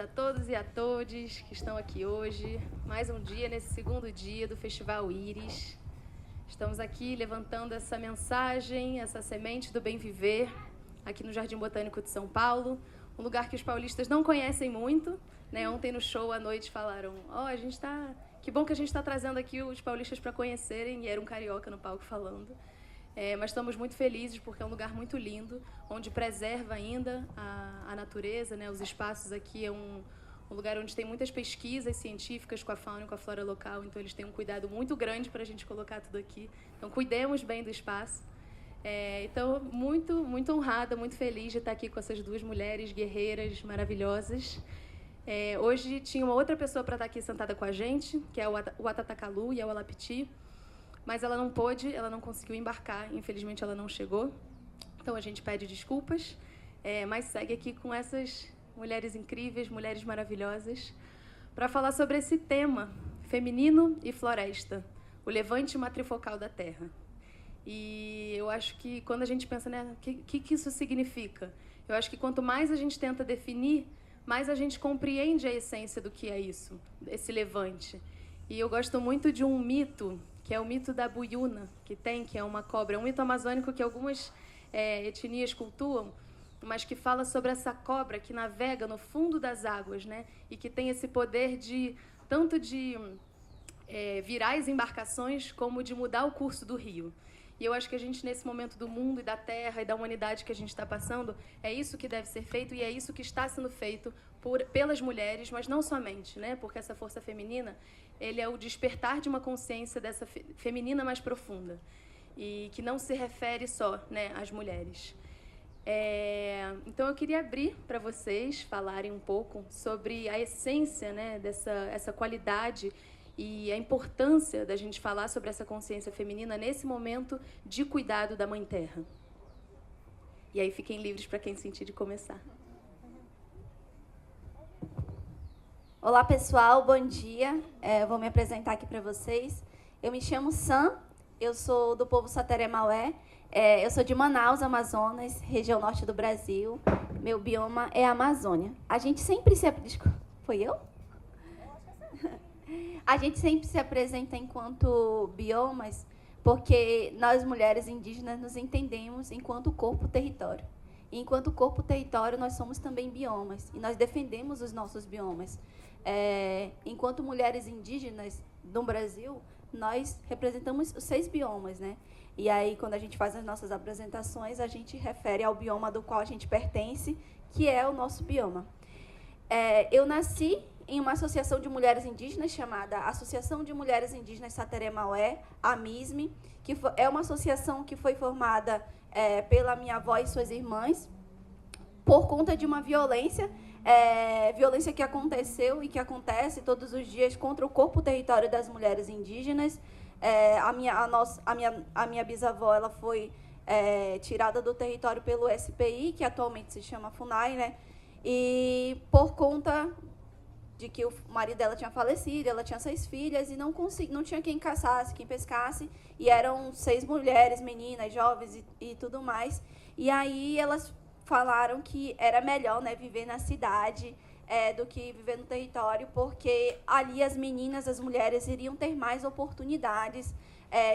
A todos e a todes que estão aqui hoje, mais um dia nesse segundo dia do Festival Íris. Estamos aqui levantando essa mensagem, essa semente do bem viver, aqui no Jardim Botânico de São Paulo, um lugar que os paulistas não conhecem muito, né? Ontem no show à noite falaram, que bom que a gente está trazendo aqui os paulistas para conhecerem, e era um carioca no palco falando. Mas estamos muito felizes porque é um lugar muito lindo, onde preserva ainda a natureza, né? Os espaços aqui é um lugar onde tem muitas pesquisas científicas com a fauna e com a flora local, então eles têm um cuidado muito grande para a gente colocar tudo aqui. Então, cuidemos bem do espaço. Então, muito, muito honrada, muito feliz de estar aqui com essas duas mulheres guerreiras maravilhosas. Hoje tinha uma outra pessoa para estar aqui sentada com a gente, que é o Atatakalu e a Walapiti, mas ela não pôde, ela não conseguiu embarcar, infelizmente ela não chegou. Então a gente pede desculpas, mas segue aqui com essas mulheres incríveis, mulheres maravilhosas, para falar sobre esse tema, feminino e floresta, o levante matrifocal da terra. E eu acho que quando a gente pensa, né, o que isso significa? Eu acho que quanto mais a gente tenta definir, mais a gente compreende a essência do que é isso, esse levante. E eu gosto muito de um mito, que é o mito da Buyuna, que é uma cobra. É um mito amazônico que algumas etnias cultuam, mas que fala sobre essa cobra que navega no fundo das águas, né? E que tem esse poder tanto de virar as embarcações, como de mudar o curso do rio. E eu acho que a gente, nesse momento do mundo e da terra e da humanidade que a gente está passando, é isso que deve ser feito e é isso que está sendo feito pelas mulheres, mas não somente, né? Porque essa força feminina, ele é o despertar de uma consciência dessa feminina mais profunda e que não se refere só, né, às mulheres. Então eu queria abrir para vocês falarem um pouco sobre a essência, né, essa qualidade e a importância da gente falar sobre essa consciência feminina nesse momento de cuidado da Mãe Terra. E aí fiquem livres para quem sentir de começar. Olá, pessoal, bom dia. Vou me apresentar aqui para vocês. Eu me chamo Sam, eu sou do povo Sateré Maué. Eu sou de Manaus, Amazonas, região norte do Brasil. Meu bioma é a Amazônia. A gente sempre se... Desculpa, foi eu? A gente sempre se apresenta enquanto biomas porque nós, mulheres indígenas, nos entendemos enquanto corpo-território. E enquanto corpo-território, nós somos também biomas. E nós defendemos os nossos biomas. Enquanto mulheres indígenas no Brasil, nós representamos os 6 biomas, né? E aí, quando a gente faz as nossas apresentações, a gente refere ao bioma do qual a gente pertence, que é o nosso bioma. Eu nasci em uma associação de mulheres indígenas chamada Associação de Mulheres Indígenas Sateré Maué, AMISME, que é uma associação que foi formada pela minha avó e suas irmãs por conta de uma violência que aconteceu e que acontece todos os dias contra o corpo-território das mulheres indígenas. A minha bisavó, ela foi tirada do território pelo SPI, que atualmente se chama FUNAI, né? E por conta de que o marido dela tinha falecido, ela tinha 6 filhas e não tinha quem caçasse, quem pescasse, e eram 6 mulheres, meninas, jovens e tudo mais. E aí elas falaram que era melhor, né, viver na cidade do que viver no território, porque ali as meninas, as mulheres, iriam ter mais oportunidades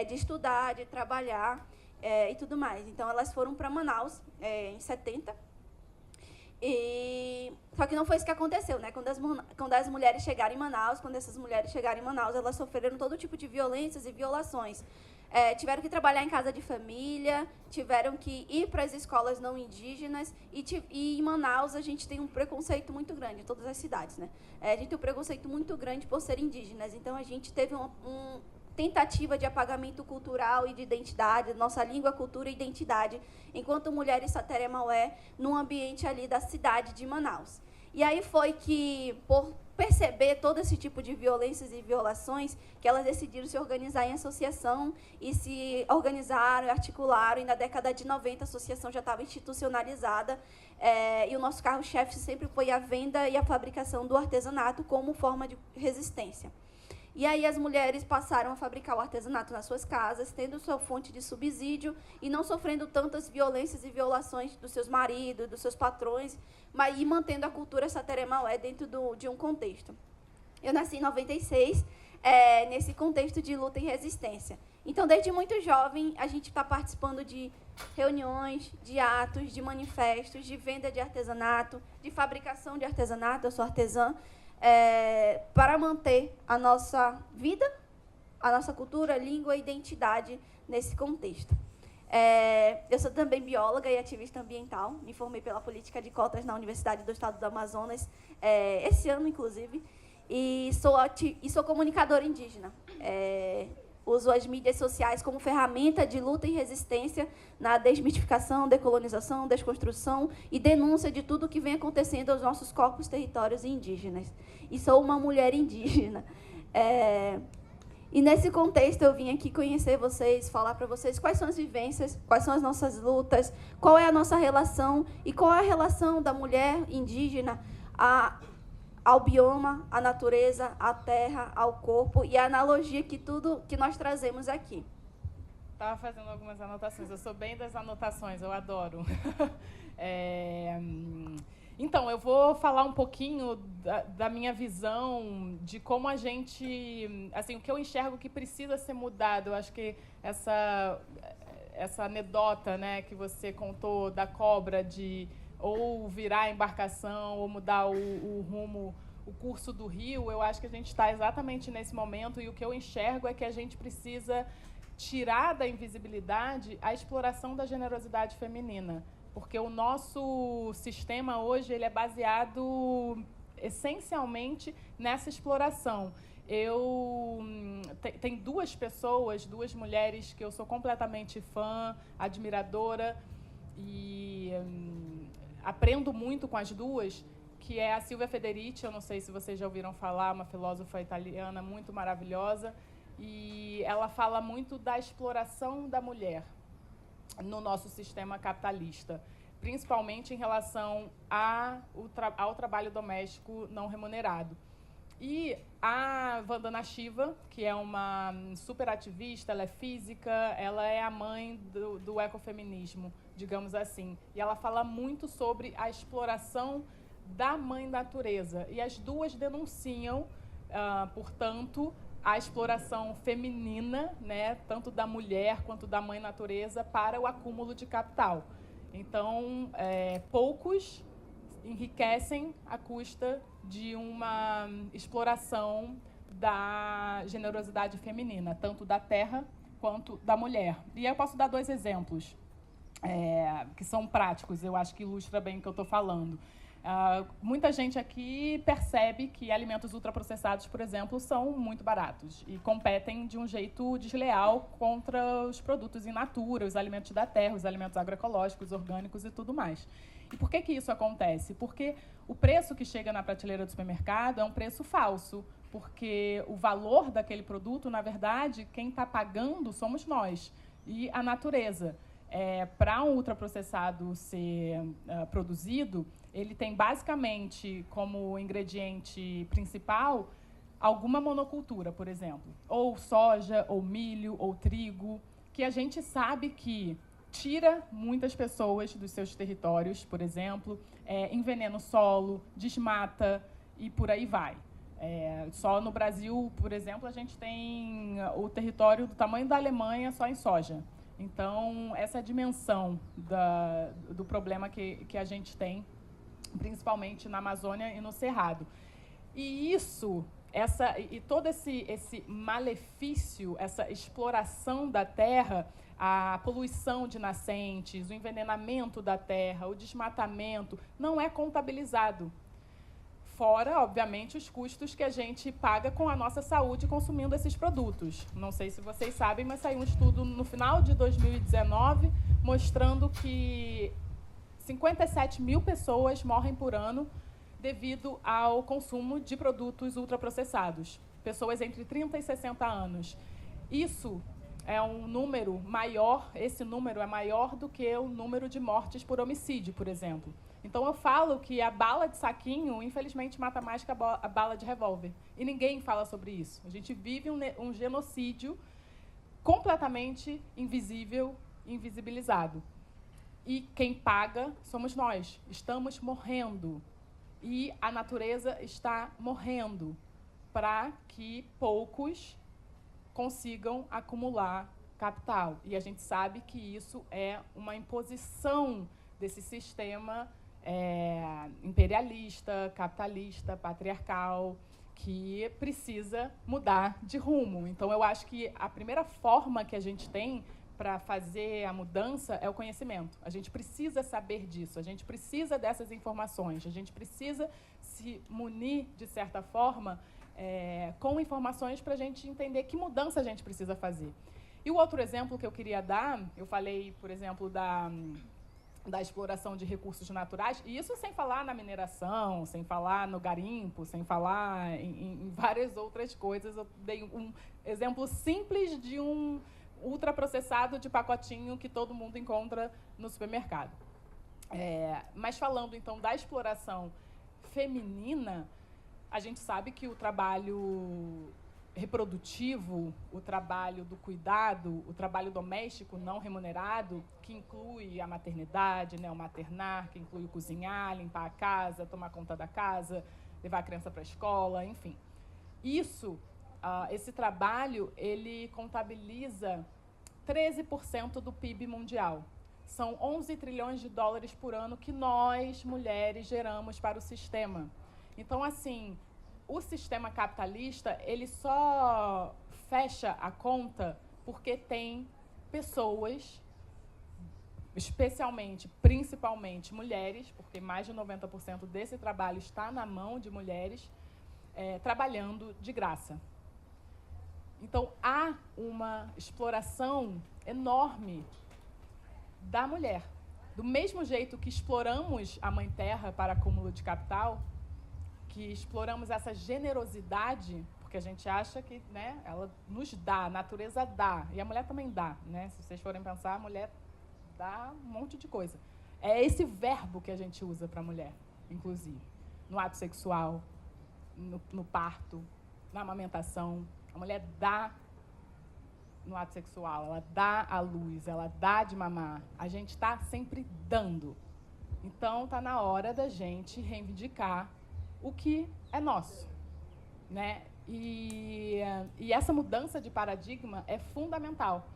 de estudar, de trabalhar e tudo mais. Então, elas foram para Manaus em 70. Só que não foi isso que aconteceu, né? Quando as mulheres chegaram em Manaus, elas sofreram todo tipo de violências e violações. Tiveram que trabalhar em casa de família, tiveram que ir para as escolas não indígenas, e em Manaus a gente tem um preconceito muito grande, em todas as cidades, né? A gente tem um preconceito muito grande por ser indígenas, então a gente teve uma tentativa de apagamento cultural e de identidade, nossa língua, cultura e identidade, enquanto mulheres Sateré Maué, num ambiente ali da cidade de Manaus. E aí foi que, por perceber todo esse tipo de violências e violações, que elas decidiram se organizar em associação e se organizaram, articularam, e na década de 90 a associação já estava institucionalizada, e o nosso carro-chefe sempre foi a venda e a fabricação do artesanato como forma de resistência. E aí as mulheres passaram a fabricar o artesanato nas suas casas, tendo sua fonte de subsídio e não sofrendo tantas violências e violações dos seus maridos, dos seus patrões, e mantendo a cultura Sateré-Maué dentro de um contexto. Eu nasci em 96, nesse contexto de luta e resistência. Então, desde muito jovem, a gente está participando de reuniões, de atos, de manifestos, de venda de artesanato, de fabricação de artesanato, eu sou artesã, para manter a nossa vida, a nossa cultura, língua e identidade nesse contexto. Eu sou também bióloga e ativista ambiental, me formei pela política de cotas na Universidade do Estado do Amazonas, esse ano, inclusive, e sou comunicadora indígena. Uso as mídias sociais como ferramenta de luta e resistência na desmistificação, decolonização, desconstrução e denúncia de tudo que vem acontecendo aos nossos corpos, territórios indígenas. E sou uma mulher indígena. E, nesse contexto, eu vim aqui conhecer vocês, falar para vocês quais são as vivências, quais são as nossas lutas, qual é a nossa relação e qual é a relação da mulher indígena ao bioma, à natureza, à terra, ao corpo e a analogia que tudo que nós trazemos aqui. Estava fazendo algumas anotações. Eu sou bem das anotações, eu adoro. Então, eu vou falar um pouquinho da minha visão de como a gente... Assim, o que eu enxergo que precisa ser mudado. Eu acho que essa anedota, né, que você contou da cobra de ou virar a embarcação ou mudar o rumo, o curso do rio, eu acho que a gente está exatamente nesse momento, e o que eu enxergo é que a gente precisa tirar da invisibilidade a exploração da generosidade feminina, porque o nosso sistema hoje ele é baseado essencialmente nessa exploração. Tem duas pessoas, duas mulheres que eu sou completamente fã, admiradora, e aprendo muito com as duas, que é a Silvia Federici, eu não sei se vocês já ouviram falar, uma filósofa italiana muito maravilhosa, e ela fala muito da exploração da mulher no nosso sistema capitalista, principalmente em relação ao trabalho doméstico não remunerado. E a Vandana Shiva, que é uma super ativista, ela é física, ela é a mãe do ecofeminismo, digamos assim. E ela fala muito sobre a exploração da mãe natureza. E as duas denunciam, portanto, a exploração feminina, né, tanto da mulher quanto da mãe natureza, para o acúmulo de capital. Então, poucos enriquecem à custa de uma exploração da generosidade feminina, tanto da terra quanto da mulher. E eu posso dar dois exemplos que são práticos, eu acho que ilustra bem o que eu estou falando. Muita gente aqui percebe que alimentos ultraprocessados, por exemplo, são muito baratos e competem de um jeito desleal contra os produtos in natura, os alimentos da terra, os alimentos agroecológicos, orgânicos e tudo mais. E por que isso acontece? Porque o preço que chega na prateleira do supermercado é um preço falso, porque o valor daquele produto, na verdade, quem está pagando somos nós e a natureza. Para um ultraprocessado ser produzido, ele tem basicamente como ingrediente principal alguma monocultura, por exemplo, ou soja, ou milho, ou trigo, que a gente sabe que tira muitas pessoas dos seus territórios, por exemplo, envenena o solo, desmata e por aí vai. Só no Brasil, por exemplo, a gente tem o território do tamanho da Alemanha só em soja. Então, essa dimensão do problema que a gente tem, principalmente na Amazônia e no Cerrado. E todo esse malefício, essa exploração da terra, a poluição de nascentes, o envenenamento da terra, o desmatamento, não é contabilizado. Fora, obviamente, os custos que a gente paga com a nossa saúde consumindo esses produtos. Não sei se vocês sabem, mas saiu um estudo no final de 2019 mostrando que 57 mil pessoas morrem por ano devido ao consumo de produtos ultraprocessados. Pessoas entre 30 e 60 anos. Isso é um número maior, esse número é maior do que o número de mortes por homicídio, por exemplo. Então, eu falo que a bala de saquinho, infelizmente, mata mais que a bala de revólver. E ninguém fala sobre isso. A gente vive um genocídio completamente invisível, invisibilizado. E quem paga somos nós. Estamos morrendo. E a natureza está morrendo para que poucos consigam acumular capital. E a gente sabe que isso é uma imposição desse sistema imperialista, capitalista, patriarcal, que precisa mudar de rumo. Então, eu acho que a primeira forma que a gente tem para fazer a mudança é o conhecimento. A gente precisa saber disso, a gente precisa dessas informações, a gente precisa se munir, de certa forma, com informações para a gente entender que mudança a gente precisa fazer. E o outro exemplo que eu queria dar, eu falei, por exemplo, da exploração de recursos naturais, e isso sem falar na mineração, sem falar no garimpo, sem falar em várias outras coisas. Eu dei um exemplo simples de um ultraprocessado de pacotinho que todo mundo encontra no supermercado. Mas falando, então, da exploração feminina, a gente sabe que o trabalho reprodutivo, o trabalho do cuidado, o trabalho doméstico não remunerado, que inclui a maternidade, né, o maternar, que inclui o cozinhar, limpar a casa, tomar conta da casa, levar a criança para a escola, enfim. Esse trabalho, ele contabiliza 13% do PIB mundial. São 11 trilhões de dólares por ano que nós, mulheres, geramos para o sistema. Então, assim, o sistema capitalista, ele só fecha a conta porque tem pessoas, principalmente mulheres, porque mais de 90% desse trabalho está na mão de mulheres, trabalhando de graça. Então, há uma exploração enorme da mulher. Do mesmo jeito que exploramos a Mãe Terra para acúmulo de capital, que exploramos essa generosidade, porque a gente acha que, né, ela nos dá, a natureza dá, e a mulher também dá, né? Se vocês forem pensar, a mulher dá um monte de coisa. É esse verbo que a gente usa para a mulher, inclusive, no ato sexual, no parto, na amamentação. A mulher dá no ato sexual, ela dá à luz, ela dá de mamar. A gente está sempre dando. Então, está na hora da gente reivindicar o que é nosso, né? E essa mudança de paradigma é fundamental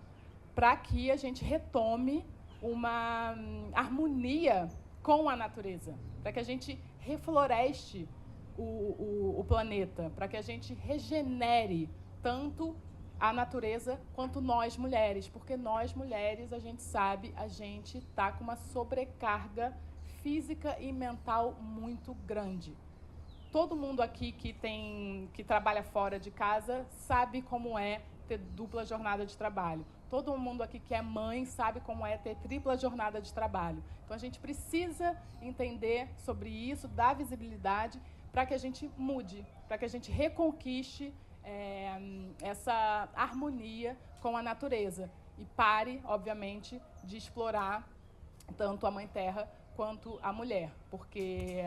para que a gente retome uma harmonia com a natureza, para que a gente refloreste o planeta, para que a gente regenere tanto a natureza quanto nós, mulheres, porque nós, mulheres, a gente sabe, a gente está com uma sobrecarga física e mental muito grande. Todo mundo aqui que trabalha fora de casa sabe como é ter dupla jornada de trabalho. Todo mundo aqui que é mãe sabe como é ter tripla jornada de trabalho. Então, a gente precisa entender sobre isso, dar visibilidade para que a gente mude, para que a gente reconquiste essa harmonia com a natureza e pare, obviamente, de explorar tanto a Mãe Terra quanto a mulher, porque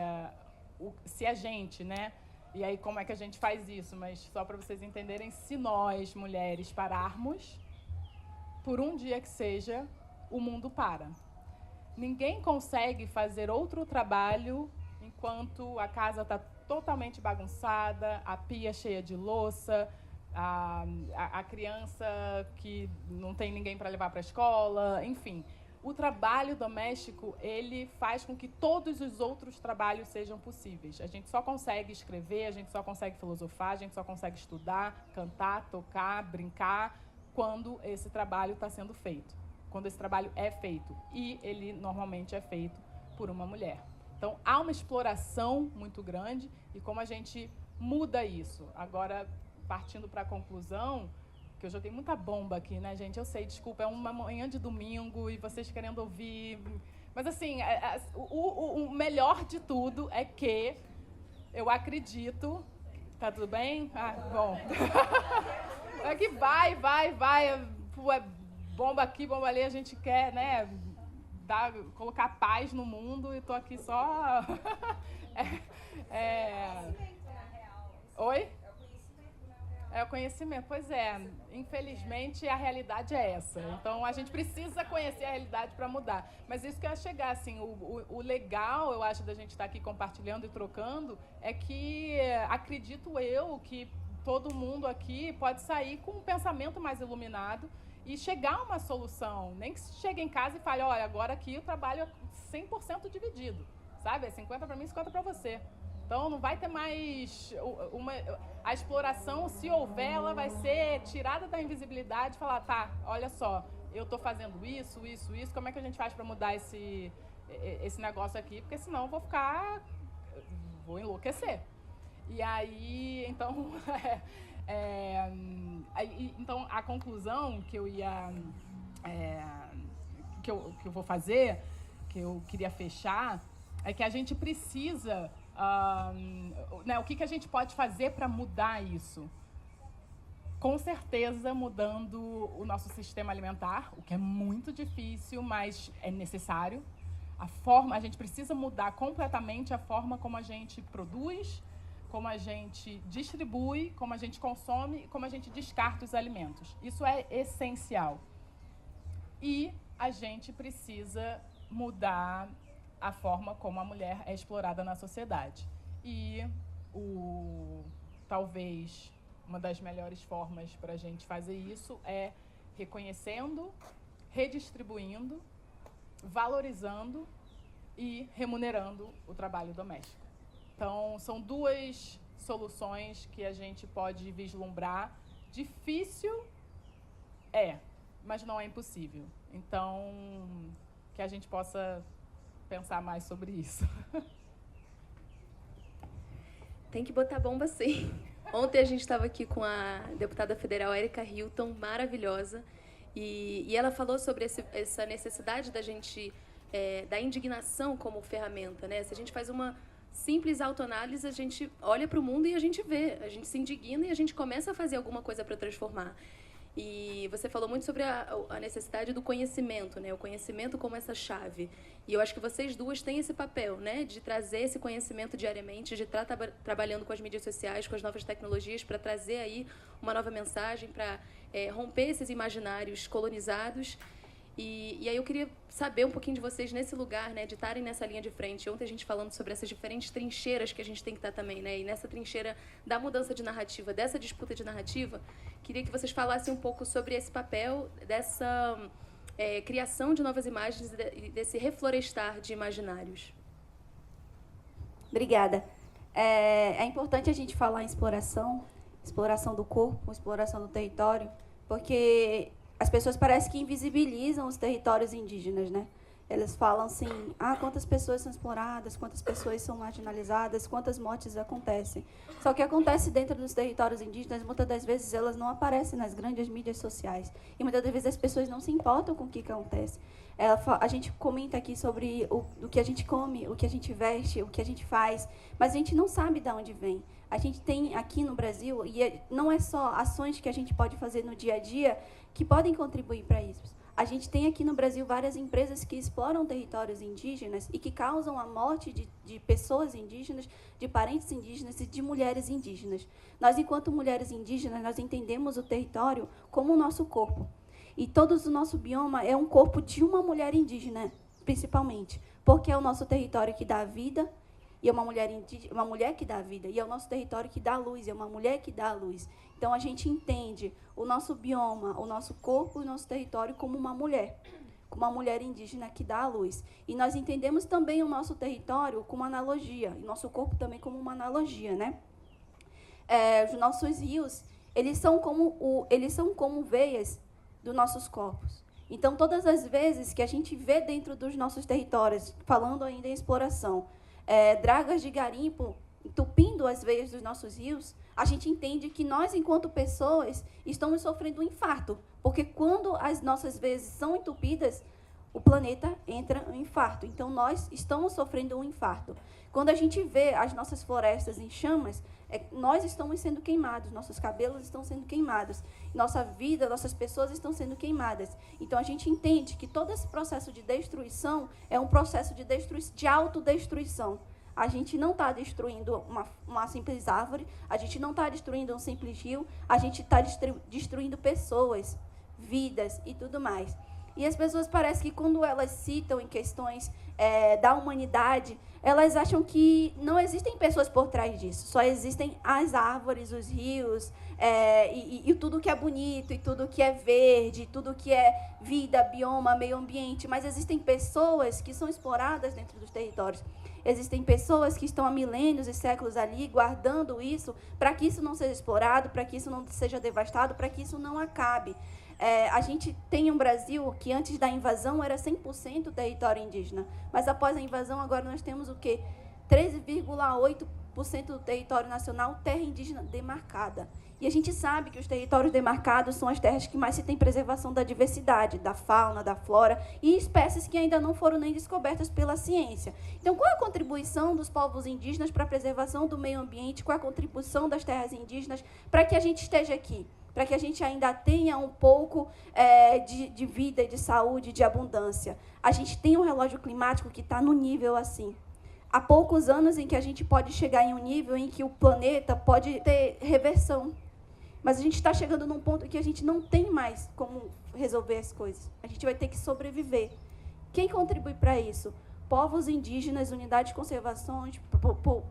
se a gente, né? E aí como é que a gente faz isso? Mas só para vocês entenderem, se nós, mulheres, pararmos, por um dia que seja, o mundo para. Ninguém consegue fazer outro trabalho enquanto a casa está totalmente bagunçada, a pia cheia de louça, a criança que não tem ninguém para levar para a escola, enfim. O trabalho doméstico, ele faz com que todos os outros trabalhos sejam possíveis. A gente só consegue escrever, a gente só consegue filosofar, a gente só consegue estudar, cantar, tocar, brincar, quando esse trabalho está sendo feito, quando esse trabalho é feito. E ele normalmente é feito por uma mulher. Então, há uma exploração muito grande e como a gente muda isso. Agora, partindo para a conclusão, que eu joguei muita bomba aqui, né, gente? Eu sei, desculpa, é uma manhã de domingo e vocês querendo ouvir. Mas, assim, o melhor de tudo é que eu acredito... Tá tudo bem? Ah, bom. É que vai. povo é bomba aqui, bomba ali, a gente quer, né, colocar paz no mundo e tô aqui só... Oi? É o conhecimento, pois é. Infelizmente, a realidade é essa. Então, a gente precisa conhecer a realidade para mudar. Mas isso que eu ia chegar, assim, o legal, eu acho, da gente estar aqui compartilhando e trocando, é que acredito eu que todo mundo aqui pode sair com um pensamento mais iluminado e chegar a uma solução. Nem que chegue em casa e fale, olha, agora aqui o trabalho é 100% dividido, sabe? É 50 para mim e 50 para você. Então, não vai ter mais... A exploração, se houver, ela vai ser tirada da invisibilidade e falar, tá, olha só, eu estou fazendo isso, como é que a gente faz para mudar esse negócio aqui? Porque senão eu vou enlouquecer. E aí, então... então, a conclusão que eu ia... que eu vou fazer, que eu queria fechar, é que a gente precisa... o que a gente pode fazer para mudar isso? Com certeza, mudando o nosso sistema alimentar, o que é muito difícil, mas é necessário. A gente precisa mudar completamente a forma como a gente produz, como a gente distribui, como a gente consome e como a gente descarta os alimentos. Isso é essencial. E a gente precisa mudar a forma como a mulher é explorada na sociedade. E talvez uma das melhores formas para a gente fazer isso é reconhecendo, redistribuindo, valorizando e remunerando o trabalho doméstico. Então, são duas soluções que a gente pode vislumbrar. Difícil mas não é impossível. Então, que a gente possa pensar mais sobre isso. Tem que botar bomba sim. Ontem a gente estava aqui com a deputada federal Erika Hilton, maravilhosa, e ela falou sobre essa necessidade da gente, da indignação como ferramenta, né? Se a gente faz uma simples autoanálise, a gente olha para o mundo e a gente vê, a gente se indigna e a gente começa a fazer alguma coisa para transformar. E você falou muito sobre a necessidade do conhecimento, né? O conhecimento como essa chave. E eu acho que vocês duas têm esse papel, né? De trazer esse conhecimento diariamente, de estar trabalhando com as mídias sociais, com as novas tecnologias, para trazer aí uma nova mensagem, para romper esses imaginários colonizados. E aí eu queria saber um pouquinho de vocês nesse lugar, né? De estarem nessa linha de frente. Ontem a gente falando sobre essas diferentes trincheiras que a gente tem que estar também, né? E nessa trincheira da mudança de narrativa, dessa disputa de narrativa, queria que vocês falassem um pouco sobre esse papel dessa criação de novas imagens e desse reflorestar de imaginários. Obrigada. É importante a gente falar em exploração do corpo, exploração do território, porque as pessoas parecem que invisibilizam os territórios indígenas, né? Elas falam assim, quantas pessoas são exploradas, quantas pessoas são marginalizadas, quantas mortes acontecem. Só que acontece dentro dos territórios indígenas, muitas das vezes elas não aparecem nas grandes mídias sociais. E muitas das vezes as pessoas não se importam com o que acontece. A gente comenta aqui sobre o que a gente come, o que a gente veste, o que a gente faz, mas a gente não sabe de onde vem. A gente tem aqui no Brasil, e não é só ações que a gente pode fazer no dia a dia que podem contribuir para isso. A gente tem aqui no Brasil várias empresas que exploram territórios indígenas e que causam a morte de pessoas indígenas, de parentes indígenas e de mulheres indígenas. Nós, enquanto mulheres indígenas, nós entendemos o território como o nosso corpo. E todo o nosso bioma é um corpo de uma mulher indígena, principalmente, porque é o nosso território que dá vida, e é uma mulher que dá vida, e é o nosso território que dá luz, e é uma mulher que dá luz. Então, a gente entende o nosso bioma, o nosso corpo e o nosso território como uma mulher indígena que dá a luz. E nós entendemos também o nosso território como analogia, e nosso corpo também como uma analogia, né? Os nossos rios, eles são como veias dos nossos corpos. Então, todas as vezes que a gente vê dentro dos nossos territórios, falando ainda em exploração, dragas de garimpo entupindo as veias dos nossos rios, a gente entende que nós, enquanto pessoas, estamos sofrendo um infarto, porque quando as nossas veias são entupidas, o planeta entra em infarto. Então, nós estamos sofrendo um infarto. Quando a gente vê as nossas florestas em chamas, nós estamos sendo queimados, nossos cabelos estão sendo queimados, nossa vida, nossas pessoas estão sendo queimadas. Então, a gente entende que todo esse processo de destruição é um processo de autodestruição. A gente não está destruindo uma simples árvore, a gente não está destruindo um simples rio, a gente está destruindo pessoas, vidas e tudo mais. E as pessoas parecem que, quando elas citam em questões da humanidade, elas acham que não existem pessoas por trás disso. Só existem as árvores, os rios, e tudo que é bonito, e tudo que é verde, tudo que é vida, bioma, meio ambiente. Mas existem pessoas que são exploradas dentro dos territórios. Existem pessoas que estão há milênios e séculos ali guardando isso para que isso não seja explorado, para que isso não seja devastado, para que isso não acabe. A gente tem um Brasil que, antes da invasão, era 100% território indígena. Mas, após a invasão, agora nós temos o quê? 13,8% do território nacional, terra indígena demarcada. E a gente sabe que os territórios demarcados são as terras que mais se tem preservação da diversidade, da fauna, da flora, e espécies que ainda não foram nem descobertas pela ciência. Então, qual é a contribuição dos povos indígenas para a preservação do meio ambiente? Qual é a contribuição das terras indígenas para que a gente esteja aqui? Para que a gente ainda tenha um pouco de vida, de saúde, de abundância. A gente tem um relógio climático que está no nível assim. Há poucos anos em que a gente pode chegar em um nível em que o planeta pode ter reversão. Mas a gente está chegando num ponto em que a gente não tem mais como resolver as coisas. A gente vai ter que sobreviver. Quem contribui para isso? Povos indígenas, unidades de conservação,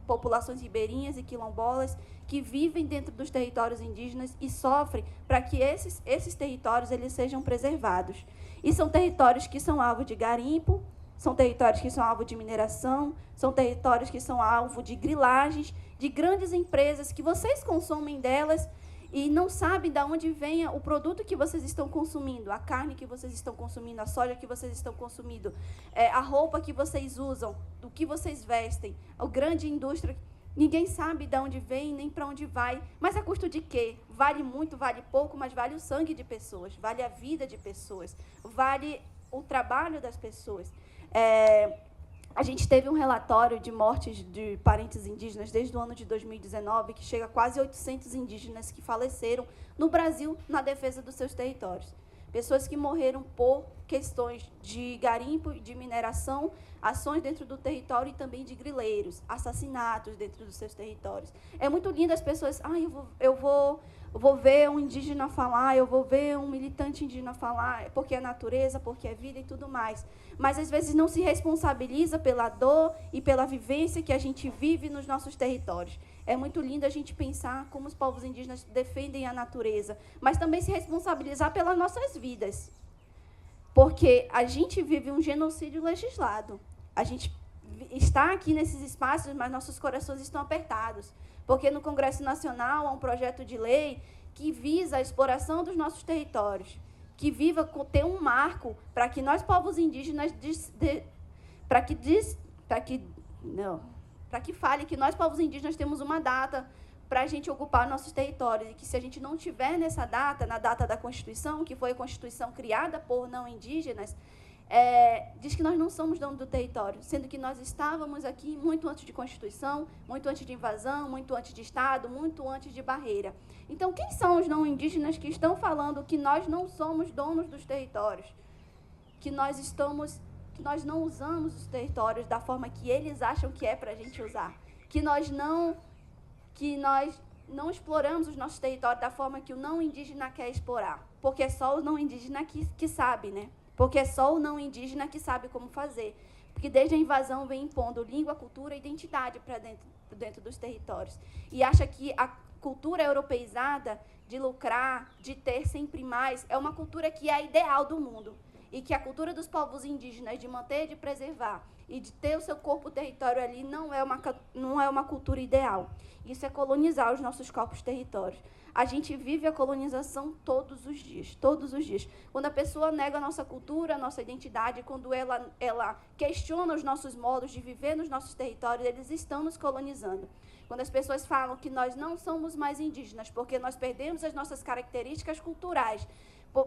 populações ribeirinhas e quilombolas que vivem dentro dos territórios indígenas e sofrem para que esses territórios eles sejam preservados. E são territórios que são alvo de garimpo, são territórios que são alvo de mineração, são territórios que são alvo de grilagens, de grandes empresas que vocês consomem delas e não sabem de onde vem o produto que vocês estão consumindo, a carne que vocês estão consumindo, a soja que vocês estão consumindo, a roupa que vocês usam, do que vocês vestem, a grande indústria. Ninguém sabe de onde vem nem para onde vai. Mas a custo de quê? Vale muito, vale pouco, mas vale o sangue de pessoas, vale a vida de pessoas, vale o trabalho das pessoas. A gente teve um relatório de mortes de parentes indígenas desde o ano de 2019, que chega a quase 800 indígenas que faleceram no Brasil na defesa dos seus territórios. Pessoas que morreram por questões de garimpo e de mineração, ações dentro do território e também de grileiros, assassinatos dentro dos seus territórios. É muito lindo as pessoas... eu vou ver um indígena falar, eu vou ver um militante indígena falar, porque é natureza, porque é vida e tudo mais. Mas, às vezes, não se responsabiliza pela dor e pela vivência que a gente vive nos nossos territórios. É muito lindo a gente pensar como os povos indígenas defendem a natureza, mas também se responsabilizar pelas nossas vidas. Porque a gente vive um genocídio legislado. A gente está aqui nesses espaços, mas nossos corações estão apertados. Porque no Congresso Nacional há um projeto de lei que visa a exploração dos nossos territórios, que viva ter um marco para que nós, povos indígenas, para que fale que nós, povos indígenas, temos uma data para a gente ocupar nossos territórios, e que, se a gente não tiver nessa data, na data da Constituição, que foi a Constituição criada por não indígenas, diz que nós não somos donos do território, sendo que nós estávamos aqui muito antes de Constituição, muito antes de invasão, muito antes de Estado, muito antes de barreira. Então, quem são os não indígenas que estão falando que nós não somos donos dos territórios, que nós não usamos os territórios da forma que eles acham que é para a gente usar, que nós não exploramos os nossos territórios da forma que o não indígena quer explorar, porque é só o não indígena que sabe, né? Porque é só o não indígena que sabe como fazer. Porque desde a invasão vem impondo língua, cultura e identidade para dentro dos territórios. E acha que a cultura europeizada de lucrar, de ter sempre mais, é uma cultura que é a ideal do mundo. E que a cultura dos povos indígenas de manter, de preservar e de ter o seu corpo território ali não é uma cultura ideal. Isso é colonizar os nossos corpos territórios. A gente vive a colonização todos os dias, todos os dias. Quando a pessoa nega a nossa cultura, a nossa identidade, quando ela questiona os nossos modos de viver nos nossos territórios, eles estão nos colonizando. Quando as pessoas falam que nós não somos mais indígenas porque nós perdemos as nossas características culturais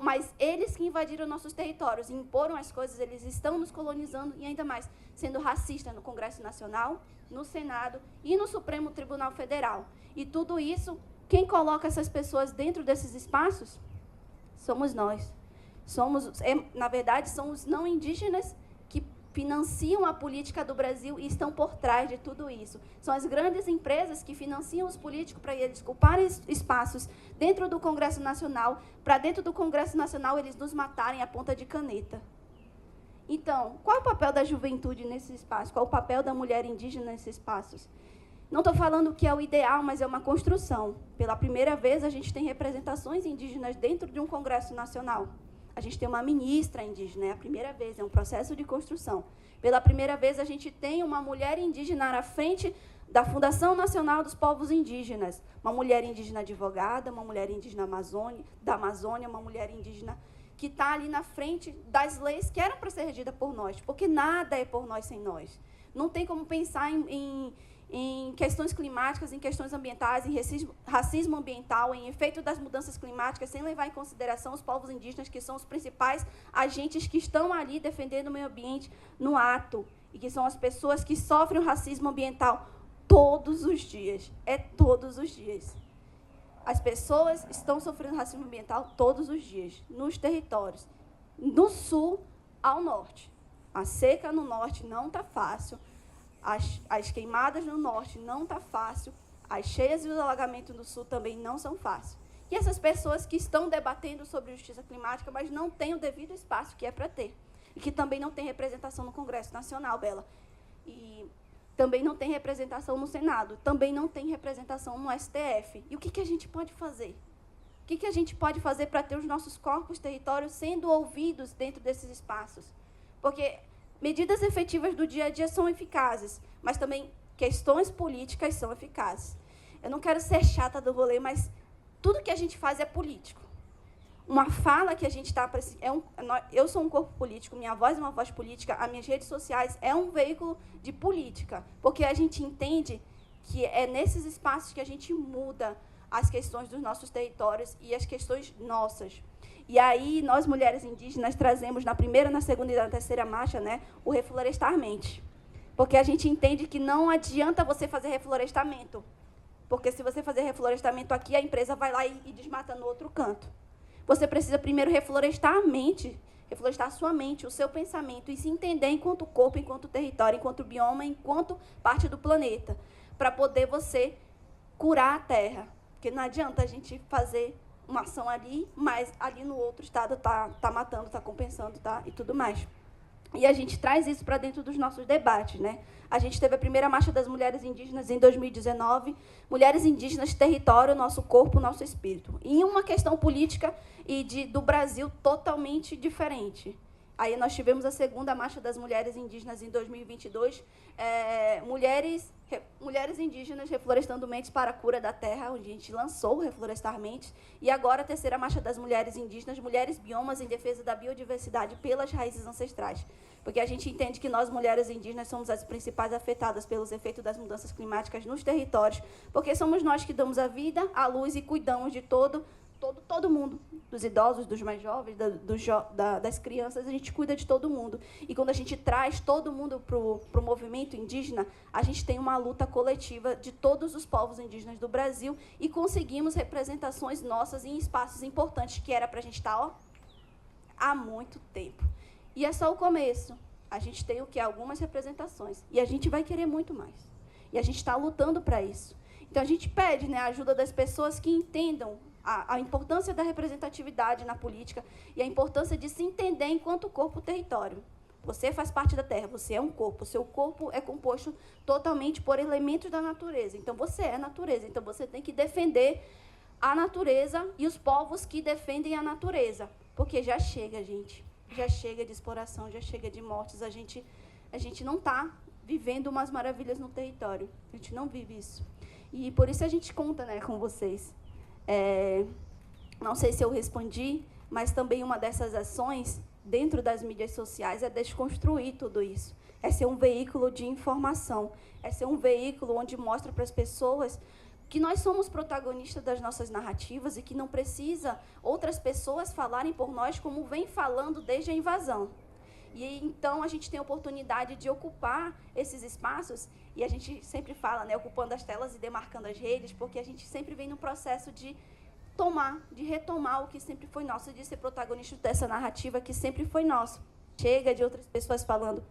Mas eles que invadiram nossos territórios e imporam as coisas, eles estão nos colonizando e ainda mais sendo racistas no Congresso Nacional, no Senado e no Supremo Tribunal Federal. E tudo isso, quem coloca essas pessoas dentro desses espaços? Somos nós. Na verdade, são os não indígenas que financiam a política do Brasil e estão por trás de tudo isso. São as grandes empresas que financiam os políticos para eles ocuparem espaços dentro do Congresso Nacional, para dentro do Congresso Nacional eles nos matarem à ponta de caneta. Então, qual é o papel da juventude nesse espaço? Qual é o papel da mulher indígena nesses espaços? Não estou falando que é o ideal, mas é uma construção. Pela primeira vez, a gente tem representações indígenas dentro de um Congresso Nacional. A gente tem uma ministra indígena, é a primeira vez, é um processo de construção. Pela primeira vez, a gente tem uma mulher indígena à frente da Fundação Nacional dos Povos Indígenas. Uma mulher indígena advogada, uma mulher indígena da Amazônia, uma mulher indígena que está ali na frente das leis que eram para ser regidas por nós, porque nada é por nós sem nós. Não tem como pensar em questões climáticas, em questões ambientais, em racismo ambiental, em efeito das mudanças climáticas, sem levar em consideração os povos indígenas, que são os principais agentes que estão ali defendendo o meio ambiente no ato, e que são as pessoas que sofrem o racismo ambiental todos os dias. É todos os dias. As pessoas estão sofrendo racismo ambiental todos os dias, nos territórios, do sul ao norte. A seca no norte não está fácil, as queimadas no norte não está fácil, as cheias e os alagamentos no sul também não são fáceis. E essas pessoas que estão debatendo sobre justiça climática, mas não têm o devido espaço que é para ter, e que também não tem representação no Congresso Nacional, Bela. E também não tem representação no Senado, também não tem representação no STF. E o que a gente pode fazer? O que a gente pode fazer para ter os nossos corpos territórios sendo ouvidos dentro desses espaços? Porque medidas efetivas do dia a dia são eficazes, mas também questões políticas são eficazes. Eu não quero ser chata do rolê, mas tudo que a gente faz é político. Uma fala que a gente está... eu sou um corpo político, minha voz é uma voz política, as minhas redes sociais é um veículo de política, porque a gente entende que é nesses espaços que a gente muda as questões dos nossos territórios e as questões nossas. E aí, nós, mulheres indígenas, trazemos na primeira, na segunda e na terceira marcha, né, o Reflorestar Mente. Porque a gente entende que não adianta você fazer reflorestamento. Porque se você fazer reflorestamento aqui, a empresa vai lá e desmata no outro canto. Você precisa primeiro reflorestar a mente, reflorestar a sua mente, o seu pensamento, e se entender enquanto corpo, enquanto território, enquanto bioma, enquanto parte do planeta, para poder você curar a Terra. Porque não adianta a gente fazer uma ação ali, mas ali no outro estado tá matando, está compensando, tá, e tudo mais. E a gente traz isso para dentro dos nossos debates, né? A gente teve a primeira Marcha das Mulheres Indígenas em 2019, Mulheres Indígenas, Território, Nosso Corpo, Nosso Espírito. E uma questão política e do Brasil totalmente diferente. Aí nós tivemos a segunda Marcha das Mulheres Indígenas em 2022, mulheres indígenas reflorestando mentes para a cura da terra, onde a gente lançou o Reflorestar Mentes, e agora a terceira Marcha das Mulheres Indígenas, Mulheres Biomas em Defesa da Biodiversidade pelas Raízes Ancestrais. Porque a gente entende que nós, mulheres indígenas, somos as principais afetadas pelos efeitos das mudanças climáticas nos territórios, porque somos nós que damos a vida, a luz e cuidamos de todo mundo, dos idosos, dos mais jovens, das crianças, a gente cuida de todo mundo. E quando a gente traz todo mundo para o movimento indígena, a gente tem uma luta coletiva de todos os povos indígenas do Brasil e conseguimos representações nossas em espaços importantes, que era para a gente estar há muito tempo. E é só o começo. A gente tem o quê? Algumas representações. E a gente vai querer muito mais. E a gente está lutando para isso. Então, a gente pede, né, a ajuda das pessoas que entendam a importância da representatividade na política e a importância de se entender enquanto corpo-território. Você faz parte da Terra, você é um corpo. O seu corpo é composto totalmente por elementos da natureza. Então, você é natureza. Então, você tem que defender a natureza e os povos que defendem a natureza. Porque já chega, gente. Já chega de exploração, já chega de mortes. A gente não está vivendo umas maravilhas no território. A gente não vive isso. E por isso a gente conta, né, com vocês. Não sei se eu respondi, mas também uma dessas ações dentro das mídias sociais é desconstruir tudo isso. É ser um veículo de informação. É ser um veículo onde mostra para as pessoas que nós somos protagonistas das nossas narrativas e que não precisa outras pessoas falarem por nós como vem falando desde a invasão. E então a gente tem a oportunidade de ocupar esses espaços, e a gente sempre fala, né, ocupando as telas e demarcando as redes, porque a gente sempre vem no processo de retomar o que sempre foi nosso, de ser protagonista dessa narrativa que sempre foi nosso. Chega de outras pessoas falando,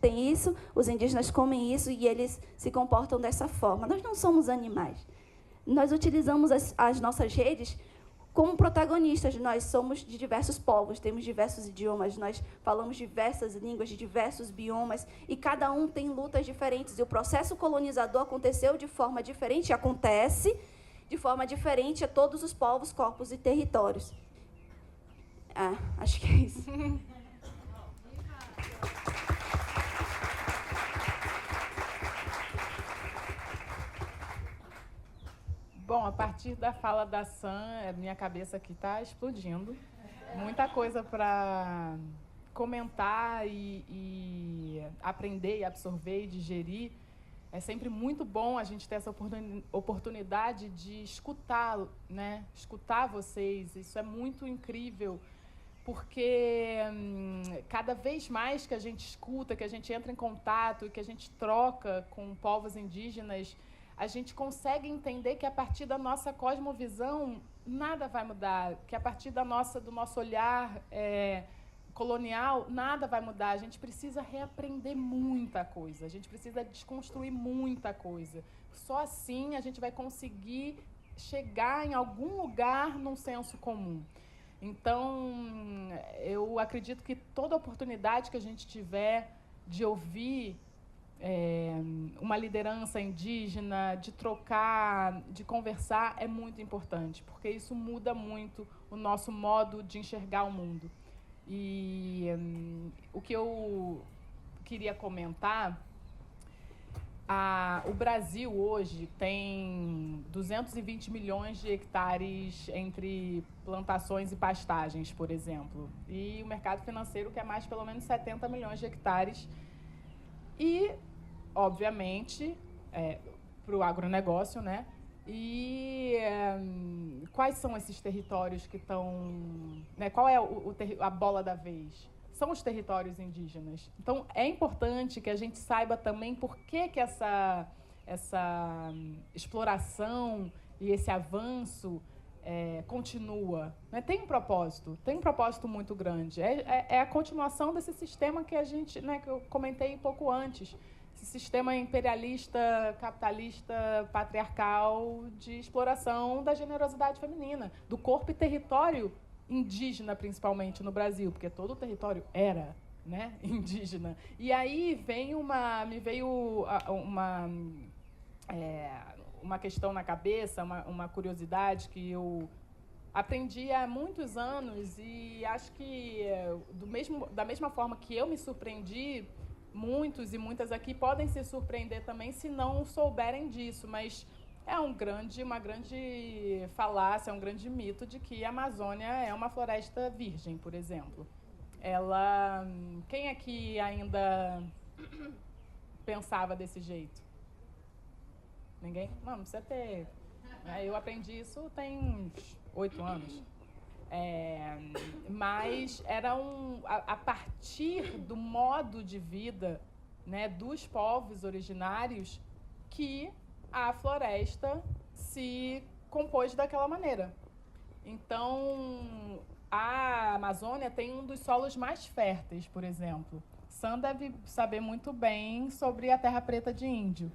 tem isso, os indígenas comem isso e eles se comportam dessa forma. Nós não somos animais. Nós utilizamos as nossas redes como protagonistas. Nós somos de diversos povos, temos diversos idiomas, nós falamos diversas línguas, de diversos biomas, e cada um tem lutas diferentes. E o processo colonizador aconteceu de forma diferente, acontece de forma diferente a todos os povos, corpos e territórios. Acho que é isso. Bom, a partir da fala da Sam, minha cabeça aqui está explodindo. Muita coisa para comentar e aprender, e absorver e digerir. É sempre muito bom a gente ter essa oportunidade de escutar, né? Escutar vocês. Isso é muito incrível, porque cada vez mais que a gente escuta, que a gente entra em contato, que a gente troca com povos indígenas, a gente consegue entender que a partir da nossa cosmovisão nada vai mudar, que a partir do nosso olhar colonial nada vai mudar. A gente precisa reaprender muita coisa, a gente precisa desconstruir muita coisa. Só assim a gente vai conseguir chegar em algum lugar num senso comum. Então, eu acredito que toda oportunidade que a gente tiver de ouvir uma liderança indígena, de trocar, de conversar, é muito importante, porque isso muda muito o nosso modo de enxergar o mundo. E o que eu queria comentar, o Brasil hoje tem 220 milhões de hectares entre plantações e pastagens, por exemplo, e o mercado financeiro quer mais pelo menos 70 milhões de hectares. E, obviamente, para o agronegócio, né? E quais são esses territórios que estão... Né? Qual é a bola da vez? São os territórios indígenas. Então, é importante que a gente saiba também por que essa exploração e esse avanço continua. Né? Tem um propósito muito grande. É a continuação desse sistema que a gente, né, que eu comentei um pouco antes, esse sistema imperialista, capitalista, patriarcal de exploração da generosidade feminina, do corpo e território indígena, principalmente no Brasil, porque todo o território era, né, indígena. E aí me veio uma questão na cabeça, uma curiosidade que eu aprendi há muitos anos, e acho que da mesma forma que eu me surpreendi, muitos e muitas aqui podem se surpreender também se não souberem disso, mas é uma grande falácia, é um grande mito de que a Amazônia é uma floresta virgem, por exemplo. Quem aqui ainda pensava desse jeito? Ninguém? Não precisa ter. Eu aprendi isso tem uns 8 anos. Mas era a partir do modo de vida, né, dos povos originários que a floresta se compôs daquela maneira. Então, a Amazônia tem um dos solos mais férteis, por exemplo. Sam deve saber muito bem sobre a terra preta de índio,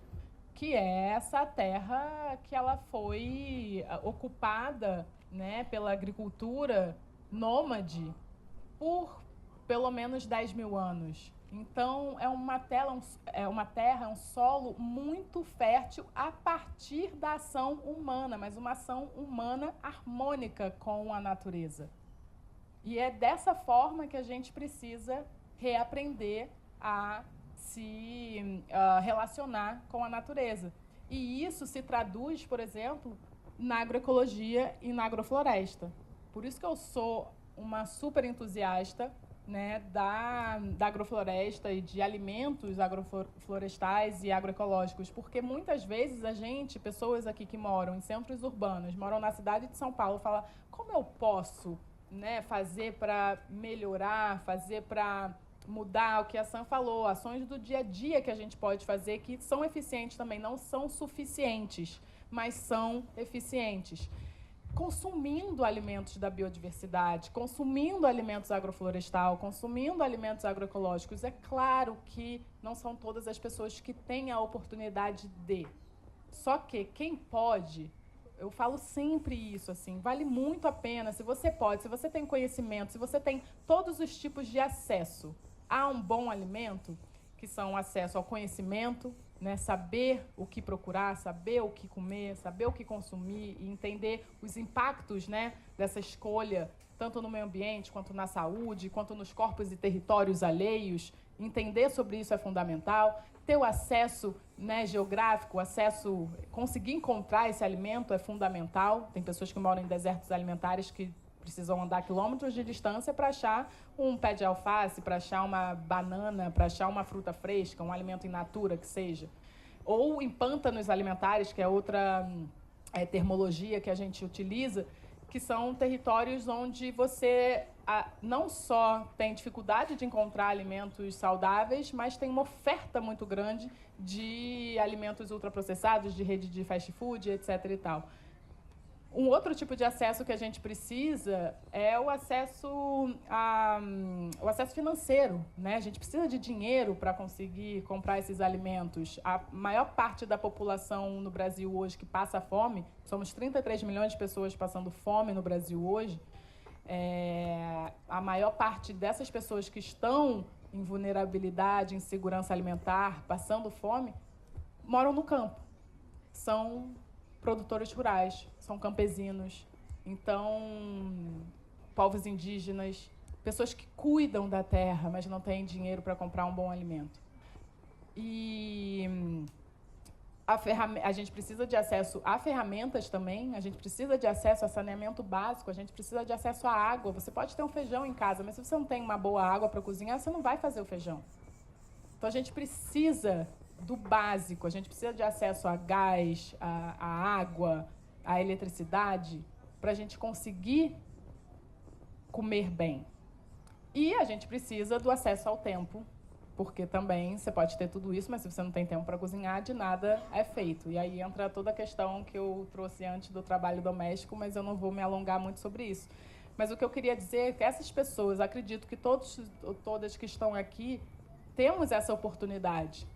que é essa terra que ela foi ocupada, né, pela agricultura nômade por pelo menos 10 mil anos. Então, é uma terra, um solo muito fértil a partir da ação humana, mas uma ação humana harmônica com a natureza. E é dessa forma que a gente precisa reaprender a se relacionar com a natureza. E isso se traduz, por exemplo, na agroecologia e na agrofloresta. Por isso que eu sou uma super entusiasta, né, da agrofloresta e de alimentos agroflorestais e agroecológicos, porque muitas vezes pessoas aqui que moram em centros urbanos, moram na cidade de São Paulo, falam: como eu posso, né, fazer para melhorar, fazer para mudar? O que a Sam falou, ações do dia a dia que a gente pode fazer, que são eficientes também, não são suficientes, mas são eficientes. Consumindo alimentos da biodiversidade, consumindo alimentos agroflorestal, consumindo alimentos agroecológicos. É claro que não são todas as pessoas que têm a oportunidade de. Só que quem pode, eu falo sempre isso, assim, vale muito a pena, se você pode, se você tem conhecimento, se você tem todos os tipos de acesso a um bom alimento, que são acesso ao conhecimento, né, saber o que procurar, saber o que comer, saber o que consumir e entender os impactos, né, dessa escolha, tanto no meio ambiente, quanto na saúde, quanto nos corpos e territórios alheios. Entender sobre isso é fundamental. Ter o acesso, né, geográfico, conseguir encontrar esse alimento é fundamental. Tem pessoas que moram em desertos alimentares que precisam andar quilômetros de distância para achar um pé de alface, para achar uma banana, para achar uma fruta fresca, um alimento in natura que seja. Ou em pântanos alimentares, que é outra termologia que a gente utiliza, que são territórios onde você não só tem dificuldade de encontrar alimentos saudáveis, mas tem uma oferta muito grande de alimentos ultraprocessados, de rede de fast food, etc. e tal. Um outro tipo de acesso que a gente precisa é o acesso financeiro, né? A gente precisa de dinheiro para conseguir comprar esses alimentos. A maior parte da população no Brasil hoje que passa fome, somos 33 milhões de pessoas passando fome no Brasil hoje. A maior parte dessas pessoas que estão em vulnerabilidade, em segurança alimentar, passando fome, moram no campo. São produtores rurais, são campesinos, então, povos indígenas, pessoas que cuidam da terra, mas não têm dinheiro para comprar um bom alimento. E a gente precisa de acesso a ferramentas também, a gente precisa de acesso a saneamento básico, a gente precisa de acesso à água. Você pode ter um feijão em casa, mas se você não tem uma boa água para cozinhar, você não vai fazer o feijão. Então, a gente precisa do básico, a gente precisa de acesso a gás, a água, a eletricidade, para a gente conseguir comer bem. E a gente precisa do acesso ao tempo, porque também você pode ter tudo isso, mas se você não tem tempo para cozinhar, de nada é feito. E aí entra toda a questão que eu trouxe antes do trabalho doméstico, mas eu não vou me alongar muito sobre isso. Mas o que eu queria dizer é que essas pessoas, acredito que todas que estão aqui, temos essa oportunidade.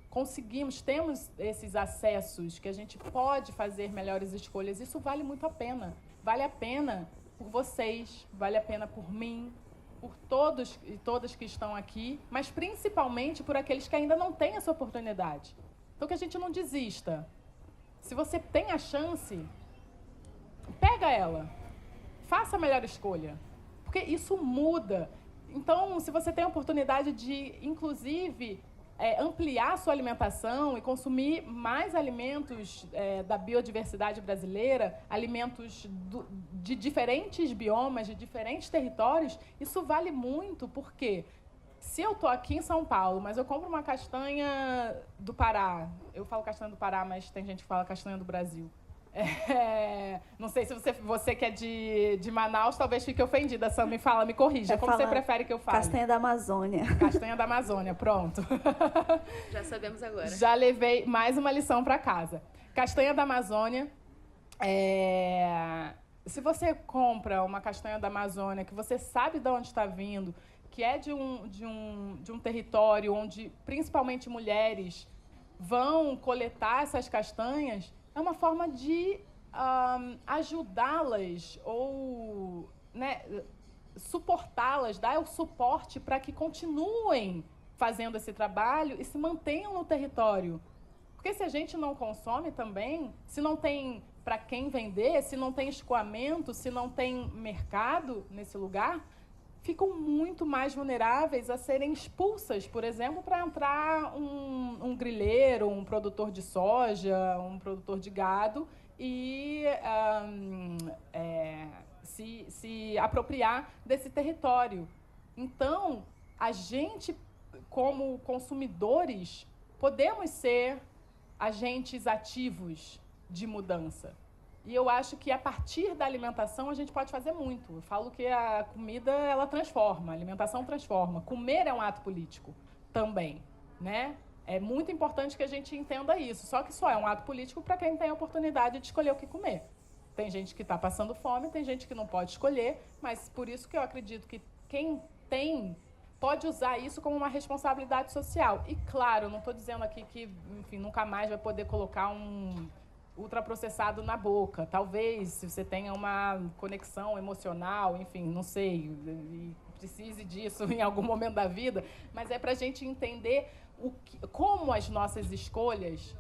Temos esses acessos, que a gente pode fazer melhores escolhas. Isso vale muito a pena. Vale a pena por vocês, vale a pena por mim, por todos e todas que estão aqui, mas principalmente por aqueles que ainda não têm essa oportunidade. Então, que a gente não desista. Se você tem a chance, pega ela. Faça a melhor escolha. Porque isso muda. Então, se você tem a oportunidade de, inclusive, ampliar a sua alimentação e consumir mais alimentos da biodiversidade brasileira, alimentos de diferentes biomas, de diferentes territórios, isso vale muito, porque se eu estou aqui em São Paulo, mas eu compro uma castanha do Pará, eu falo castanha do Pará, mas tem gente que fala castanha do Brasil. Não sei se você que é de Manaus talvez fique ofendida. Sam, me fala, me corrija. Como você prefere que eu fale? Castanha da Amazônia. Castanha da Amazônia, pronto. Já sabemos agora. Já levei mais uma lição para casa. Castanha da Amazônia. Se você compra uma castanha da Amazônia que você sabe de onde está vindo, que é de um território onde principalmente mulheres vão coletar essas castanhas, é uma forma de ajudá-las ou, né, suportá-las, dar o suporte para que continuem fazendo esse trabalho e se mantenham no território. Porque se a gente não consome também, se não tem para quem vender, se não tem escoamento, se não tem mercado nesse lugar, ficam muito mais vulneráveis a serem expulsas, por exemplo, para entrar um grileiro, um produtor de soja, um produtor de gado e se apropriar desse território. Então, a gente, como consumidores, podemos ser agentes ativos de mudança. E eu acho que, a partir da alimentação, a gente pode fazer muito. Eu falo que a comida, ela transforma, a alimentação transforma. Comer é um ato político também, né? É muito importante que a gente entenda isso. Só que só é um ato político para quem tem a oportunidade de escolher o que comer. Tem gente que está passando fome, tem gente que não pode escolher, mas por isso que eu acredito que quem tem pode usar isso como uma responsabilidade social. E, claro, eu não estou dizendo aqui que, enfim, nunca mais vai poder colocar um ultraprocessado na boca. Talvez, se você tenha uma conexão emocional, enfim, não sei, e precise disso em algum momento da vida, mas é para a gente entender como as nossas escolhas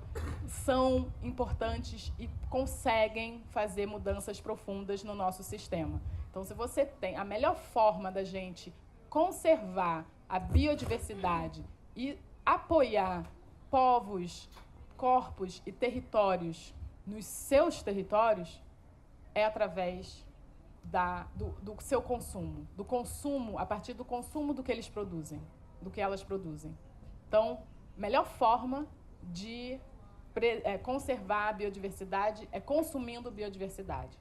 são importantes e conseguem fazer mudanças profundas no nosso sistema. Então, se você tem a melhor forma da gente conservar a biodiversidade e apoiar povos, corpos e territórios nos seus territórios, é através do seu consumo, a partir do consumo do que eles produzem, do que elas produzem. Então, a melhor forma de conservar a biodiversidade é consumindo biodiversidade.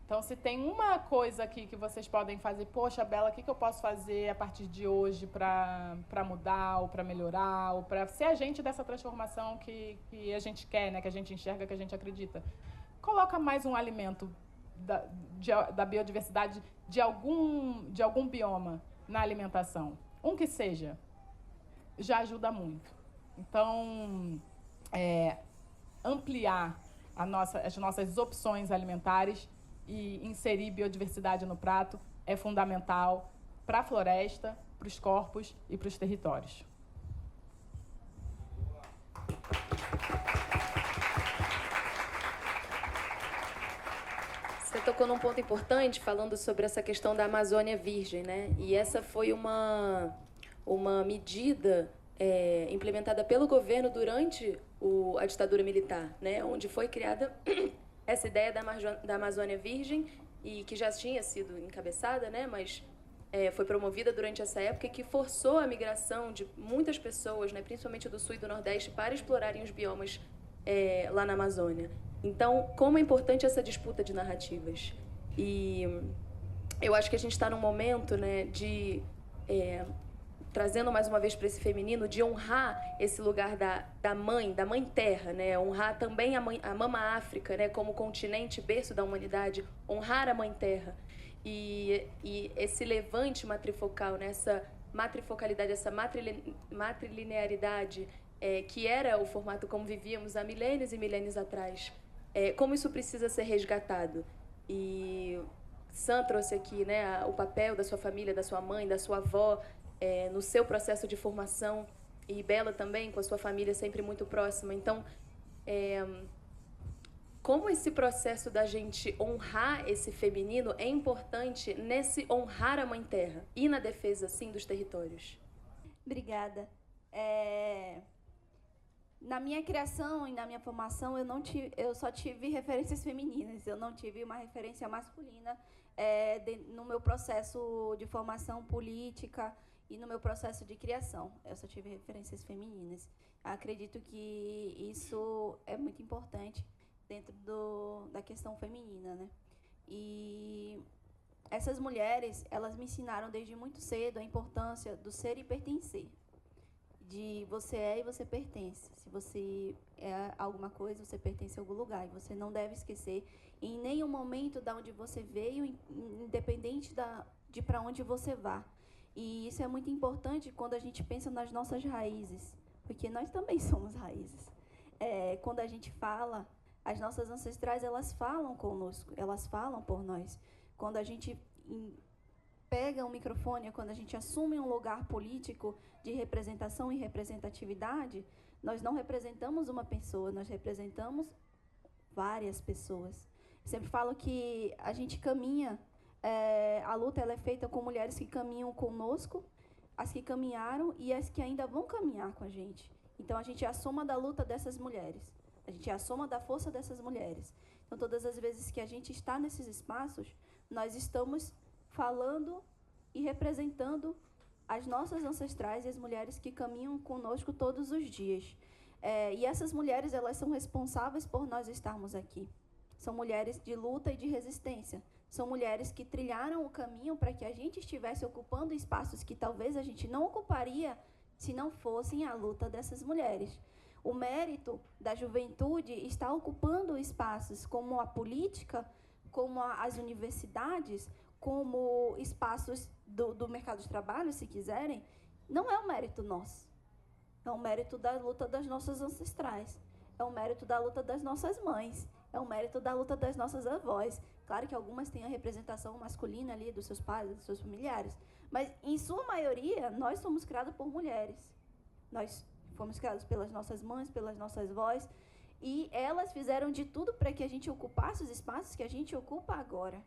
Então, se tem uma coisa aqui que vocês podem fazer, poxa, Bela, o que eu posso fazer a partir de hoje para mudar, ou para melhorar, ou para ser agente dessa transformação que a gente quer, né, que a gente enxerga, que a gente acredita? Coloca mais um alimento da biodiversidade de algum bioma na alimentação. Um que seja, já ajuda muito. Então, ampliar as nossas opções alimentares e inserir biodiversidade no prato é fundamental para a floresta, para os corpos e para os territórios. Você tocou num ponto importante falando sobre essa questão da Amazônia Virgem, né? E essa foi uma medida implementada pelo governo durante a ditadura militar, né? Onde foi criada essa ideia da Amazônia Virgem, e que já tinha sido encabeçada, né? Mas foi promovida durante essa época, e que forçou a migração de muitas pessoas, né? Principalmente do Sul e do Nordeste, para explorarem os biomas lá na Amazônia. Então, como é importante essa disputa de narrativas. E eu acho que a gente está num momento, né, de... trazendo mais uma vez para esse feminino, de honrar esse lugar da mãe terra, né? Honrar também a mama África, né? Como continente, berço da humanidade, honrar a mãe terra. E esse levante matrifocal, né? Essa matrifocalidade, essa matrilinearidade, que era o formato como vivíamos há milênios e milênios atrás, como isso precisa ser resgatado. E Sam trouxe aqui, né, o papel da sua família, da sua mãe, da sua avó, no seu processo de formação, e Bela também, com a sua família sempre muito próxima. Então, como esse processo da gente honrar esse feminino é importante nesse honrar a Mãe Terra e na defesa, sim, dos territórios? Obrigada. Na minha criação e na minha formação, eu só tive referências femininas, eu não tive uma referência masculina no meu processo de formação política e no meu processo de criação. Eu só tive referências femininas. Acredito que isso é muito importante dentro da questão feminina, né? E essas mulheres, elas me ensinaram desde muito cedo a importância do ser e pertencer. De você e você pertence. Se você é alguma coisa, você pertence a algum lugar. E você não deve esquecer em nenhum momento de onde você veio, independente de para onde você vá. E isso é muito importante quando a gente pensa nas nossas raízes, porque nós também somos raízes. Quando a gente fala, as nossas ancestrais, elas falam conosco, elas falam por nós. Quando a gente pega um microfone, quando a gente assume um lugar político de representação e representatividade, nós não representamos uma pessoa, nós representamos várias pessoas. Sempre falo que a gente caminha, a luta ela é feita com mulheres que caminham conosco, as que caminharam e as que ainda vão caminhar com a gente. Então, a gente é a soma da luta dessas mulheres, a gente é a soma da força dessas mulheres. Então, todas as vezes que a gente está nesses espaços, nós estamos falando e representando as nossas ancestrais e as mulheres que caminham conosco todos os dias. E essas mulheres, elas são responsáveis por nós estarmos aqui. São mulheres de luta e de resistência. São mulheres que trilharam o caminho para que a gente estivesse ocupando espaços que talvez a gente não ocuparia se não fossem a luta dessas mulheres. O mérito da juventude está ocupando espaços como a política, como as universidades, como espaços do mercado de trabalho, se quiserem, não é um mérito nosso. É um mérito da luta das nossas ancestrais. É um mérito da luta das nossas mães. É um mérito da luta das nossas avós. Claro que algumas têm a representação masculina ali dos seus pais, dos seus familiares. Mas, em sua maioria, nós somos criados por mulheres. Nós fomos criados pelas nossas mães, pelas nossas avós. E elas fizeram de tudo para que a gente ocupasse os espaços que a gente ocupa agora.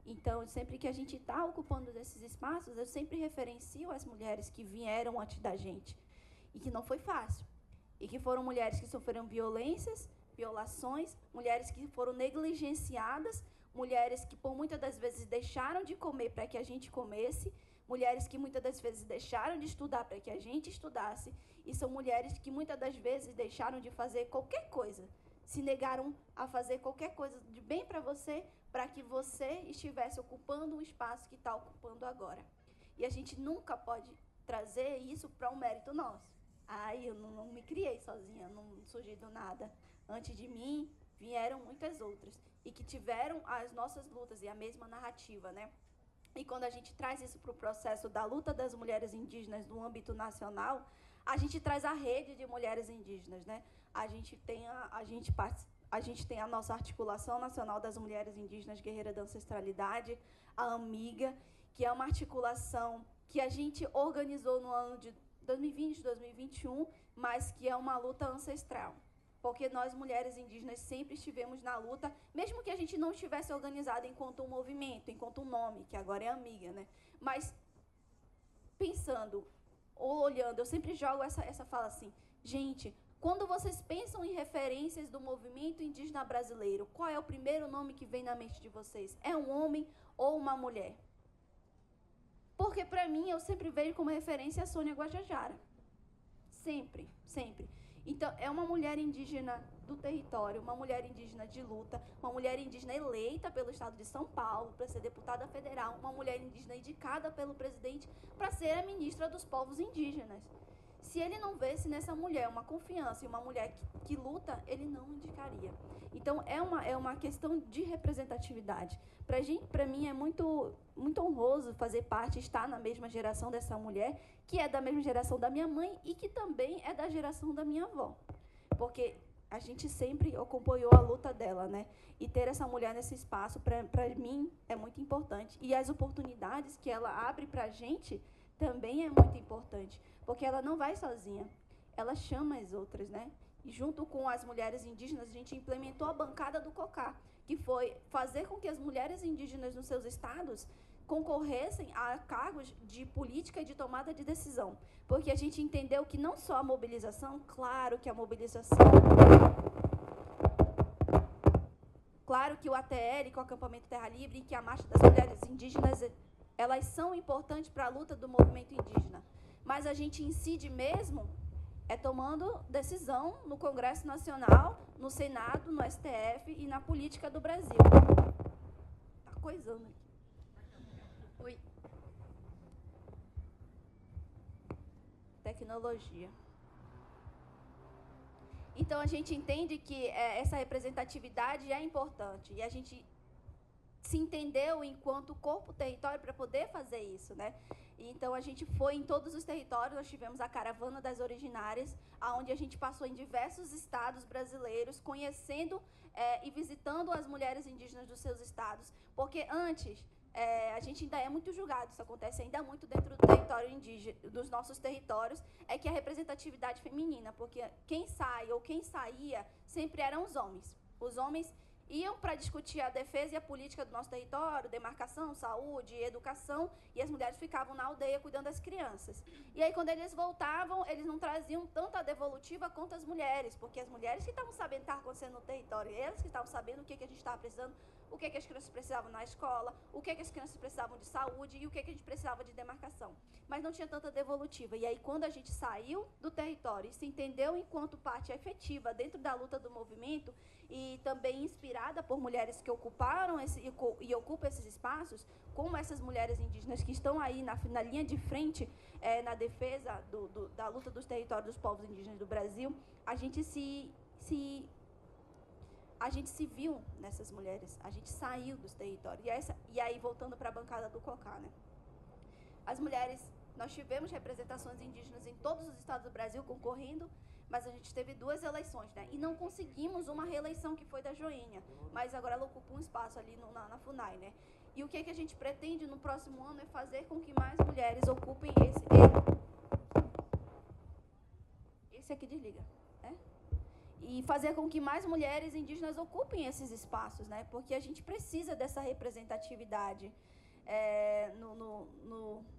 Então, sempre que a gente está ocupando esses espaços, eu sempre referencio as mulheres que vieram antes da gente. E que não foi fácil. E que foram mulheres que sofreram violências, violações, mulheres que foram negligenciadas, mulheres que, por muitas das vezes, deixaram de comer para que a gente comesse, mulheres que, muitas das vezes, deixaram de estudar para que a gente estudasse, e são mulheres que, muitas das vezes, deixaram de fazer qualquer coisa, se negaram a fazer qualquer coisa de bem para você, para que você estivesse ocupando um espaço que está ocupando agora. E a gente nunca pode trazer isso para um mérito nosso. Eu não me criei sozinha, não surgi do nada. Antes de mim, vieram muitas outras, e que tiveram as nossas lutas e a mesma narrativa, né? E quando a gente traz isso para o processo da luta das mulheres indígenas no âmbito nacional, a gente traz a rede de mulheres indígenas, né? A gente tem a nossa Articulação Nacional das Mulheres Indígenas Guerreiras da Ancestralidade, a AMIGA, que é uma articulação que a gente organizou no ano de 2020, 2021, mas que é uma luta ancestral. Porque nós, mulheres indígenas, sempre estivemos na luta, mesmo que a gente não estivesse organizada enquanto um movimento, enquanto um nome, que agora é AMIGA, né? Mas, pensando ou olhando, eu sempre jogo essa fala assim, gente, quando vocês pensam em referências do movimento indígena brasileiro, qual é o primeiro nome que vem na mente de vocês? É um homem ou uma mulher? Porque, para mim, eu sempre vejo como referência a Sônia Guajajara. Sempre, sempre. Então, é uma mulher indígena do território, uma mulher indígena de luta, uma mulher indígena eleita pelo Estado de São Paulo para ser deputada federal, uma mulher indígena indicada pelo presidente para ser a ministra dos povos indígenas. Se ele não vesse nessa mulher uma confiança e uma mulher que luta, ele não indicaria. Então, é uma questão de representatividade. Para mim, é muito, muito honroso fazer parte, estar na mesma geração dessa mulher, que é da mesma geração da minha mãe e que também é da geração da minha avó. Porque a gente sempre acompanhou a luta dela, né? E ter essa mulher nesse espaço, para mim, é muito importante. E as oportunidades que ela abre para a gente também é muito importante, porque ela não vai sozinha, ela chama as outras, né? E junto com as mulheres indígenas, a gente implementou a bancada do COCA, que foi fazer com que as mulheres indígenas nos seus estados concorressem a cargos de política e de tomada de decisão, porque a gente entendeu que não só a mobilização, claro que a mobilização, claro que o ATL, que é o Acampamento Terra Livre, e que a Marcha das Mulheres Indígenas, elas são importantes para a luta do movimento indígena. Mas a gente incide mesmo tomando decisão no Congresso Nacional, no Senado, no STF e na política do Brasil. Tá coisando aqui. Oi. Tecnologia. Então, a gente entende que essa representatividade é importante e a gente se entendeu enquanto corpo território para poder fazer isso, né? Então, a gente foi em todos os territórios, nós tivemos a Caravana das Originárias, onde a gente passou em diversos estados brasileiros, conhecendo e visitando as mulheres indígenas dos seus estados, porque antes, a gente ainda é muito julgado, isso acontece ainda muito dentro do território indígena, dos nossos territórios, é que a representatividade feminina, porque quem sai ou quem saía sempre eram os homens. Os homens iam para discutir a defesa e a política do nosso território, demarcação, saúde, educação, e as mulheres ficavam na aldeia cuidando das crianças. E aí, quando eles voltavam, eles não traziam tanto a devolutiva quanto as mulheres, porque as mulheres que estavam sabendo o que estava acontecendo no território, elas que estavam sabendo o que a gente estava precisando, o que as crianças precisavam na escola, o que as crianças precisavam de saúde e o que a gente precisava de demarcação. Mas não tinha tanta devolutiva. E aí, quando a gente saiu do território e se entendeu enquanto parte efetiva dentro da luta do movimento e também inspirada por mulheres que ocuparam e ocupam esses espaços, como essas mulheres indígenas que estão aí na linha de frente na defesa da luta dos territórios dos povos indígenas do Brasil, a gente se viu nessas mulheres, a gente saiu dos territórios. E aí, voltando para a bancada do COCA, né? As mulheres, nós tivemos representações indígenas em todos os estados do Brasil concorrendo, mas a gente teve 2 eleições, né? E não conseguimos uma reeleição, que foi da Joênia, mas agora ela ocupa um espaço ali na FUNAI, né? E o que a gente pretende no próximo ano é fazer com que mais mulheres ocupem esse aqui desliga, né? E fazer com que mais mulheres indígenas ocupem esses espaços, né? Porque a gente precisa dessa representatividade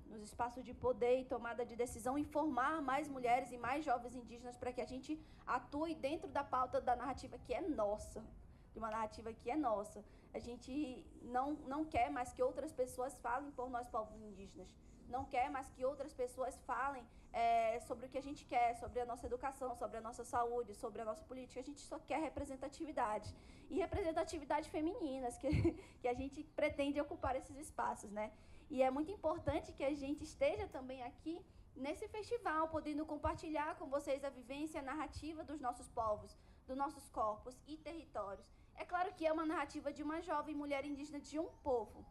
nos espaços de poder e tomada de decisão, e formar mais mulheres e mais jovens indígenas para que a gente atue dentro da pauta da narrativa que é nossa, de uma narrativa que é nossa. A gente não quer mais que outras pessoas falem por nós, povos indígenas. Não quer mais que outras pessoas falem sobre o que a gente quer, sobre a nossa educação, sobre a nossa saúde, sobre a nossa política. A gente só quer representatividade. E representatividade femininas, que a gente pretende ocupar esses espaços, né? E é muito importante que a gente esteja também aqui nesse festival, podendo compartilhar com vocês a vivência, a narrativa dos nossos povos, dos nossos corpos e territórios. É claro que é uma narrativa de uma jovem mulher indígena de um povo.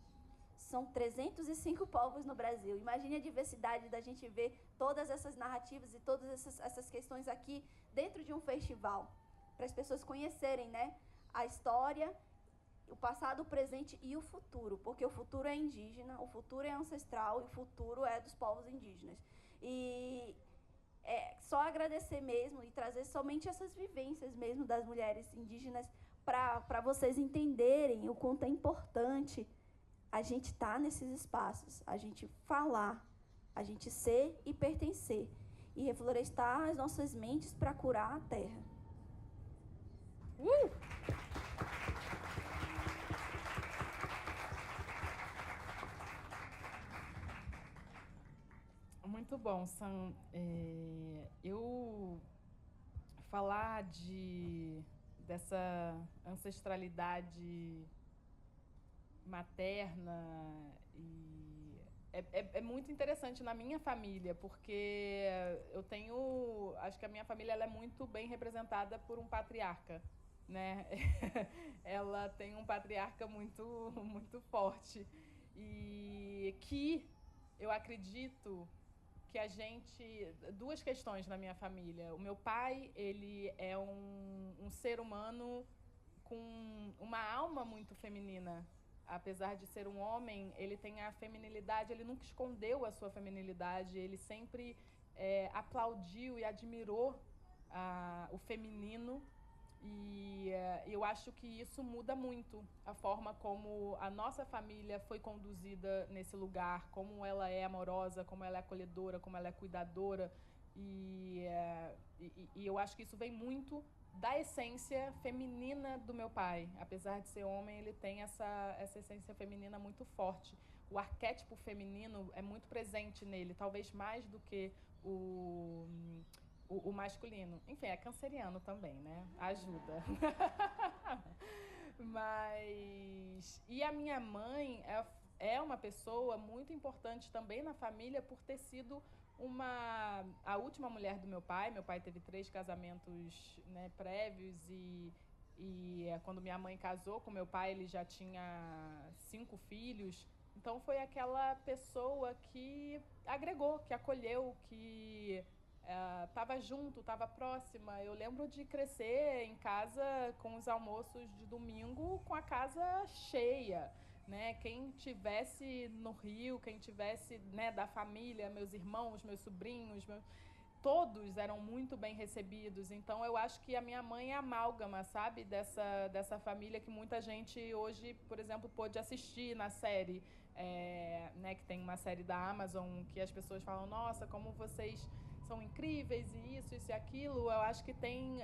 São 305 povos no Brasil. Imagine a diversidade da gente ver todas essas narrativas e todas essas questões aqui dentro de um festival, para as pessoas conhecerem, né, a história, o passado, o presente e o futuro, porque o futuro é indígena, o futuro é ancestral e o futuro é dos povos indígenas. E só agradecer mesmo e trazer somente essas vivências mesmo das mulheres indígenas para vocês entenderem o quanto é importante a gente estar nesses espaços, a gente falar, a gente ser e pertencer, e reflorestar as nossas mentes para curar a terra. Muito bom, Sam. Eu falar dessa ancestralidade materna e é muito interessante na minha família, porque acho que a minha família ela é muito bem representada por um patriarca, né? Ela tem um patriarca muito muito forte, e que eu acredito que duas questões na minha família. O meu pai, ele é um ser humano com uma alma muito feminina. Apesar de ser um homem, ele tem a feminilidade, ele nunca escondeu a sua feminilidade, ele sempre aplaudiu e admirou o feminino, e eu acho que isso muda muito a forma como a nossa família foi conduzida nesse lugar, como ela é amorosa, como ela é acolhedora, como ela é cuidadora, e eu acho que isso vem muito da essência feminina do meu pai. Apesar de ser homem, ele tem essa essência feminina muito forte. O arquétipo feminino é muito presente nele, talvez mais do que o masculino. Enfim, é canceriano também, né? Ajuda. Mas... E a minha mãe é uma pessoa muito importante também na família por ter sido a última mulher do meu pai. Meu pai teve 3 casamentos, né, prévios, e quando minha mãe casou com meu pai, ele já tinha 5 filhos. Então foi aquela pessoa que agregou, que acolheu, que estava junto, estava próxima. Eu lembro de crescer em casa com os almoços de domingo com a casa cheia, né? Quem tivesse no Rio, quem tivesse, né, da família, meus irmãos, meus sobrinhos, todos eram muito bem recebidos. Então, eu acho que a minha mãe é amálgama, sabe? Dessa família que muita gente hoje, por exemplo, pôde assistir na série. Né, que tem uma série da Amazon que as pessoas falam, nossa, como vocês são incríveis, e isso e aquilo. Eu acho que tem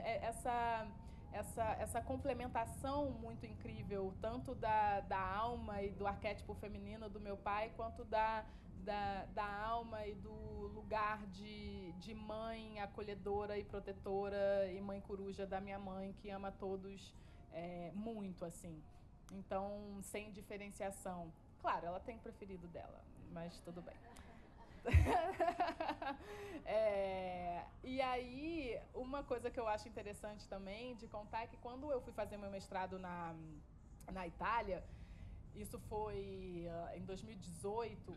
essa complementação muito incrível, tanto da alma e do arquétipo feminino do meu pai, quanto da alma e do lugar de mãe acolhedora e protetora e mãe coruja da minha mãe, que ama todos muito, assim. Então, sem diferenciação. Claro, ela tem o preferido dela, mas tudo bem. E aí, uma coisa que eu acho interessante também de contar é que quando eu fui fazer meu mestrado na Itália, isso foi em 2018,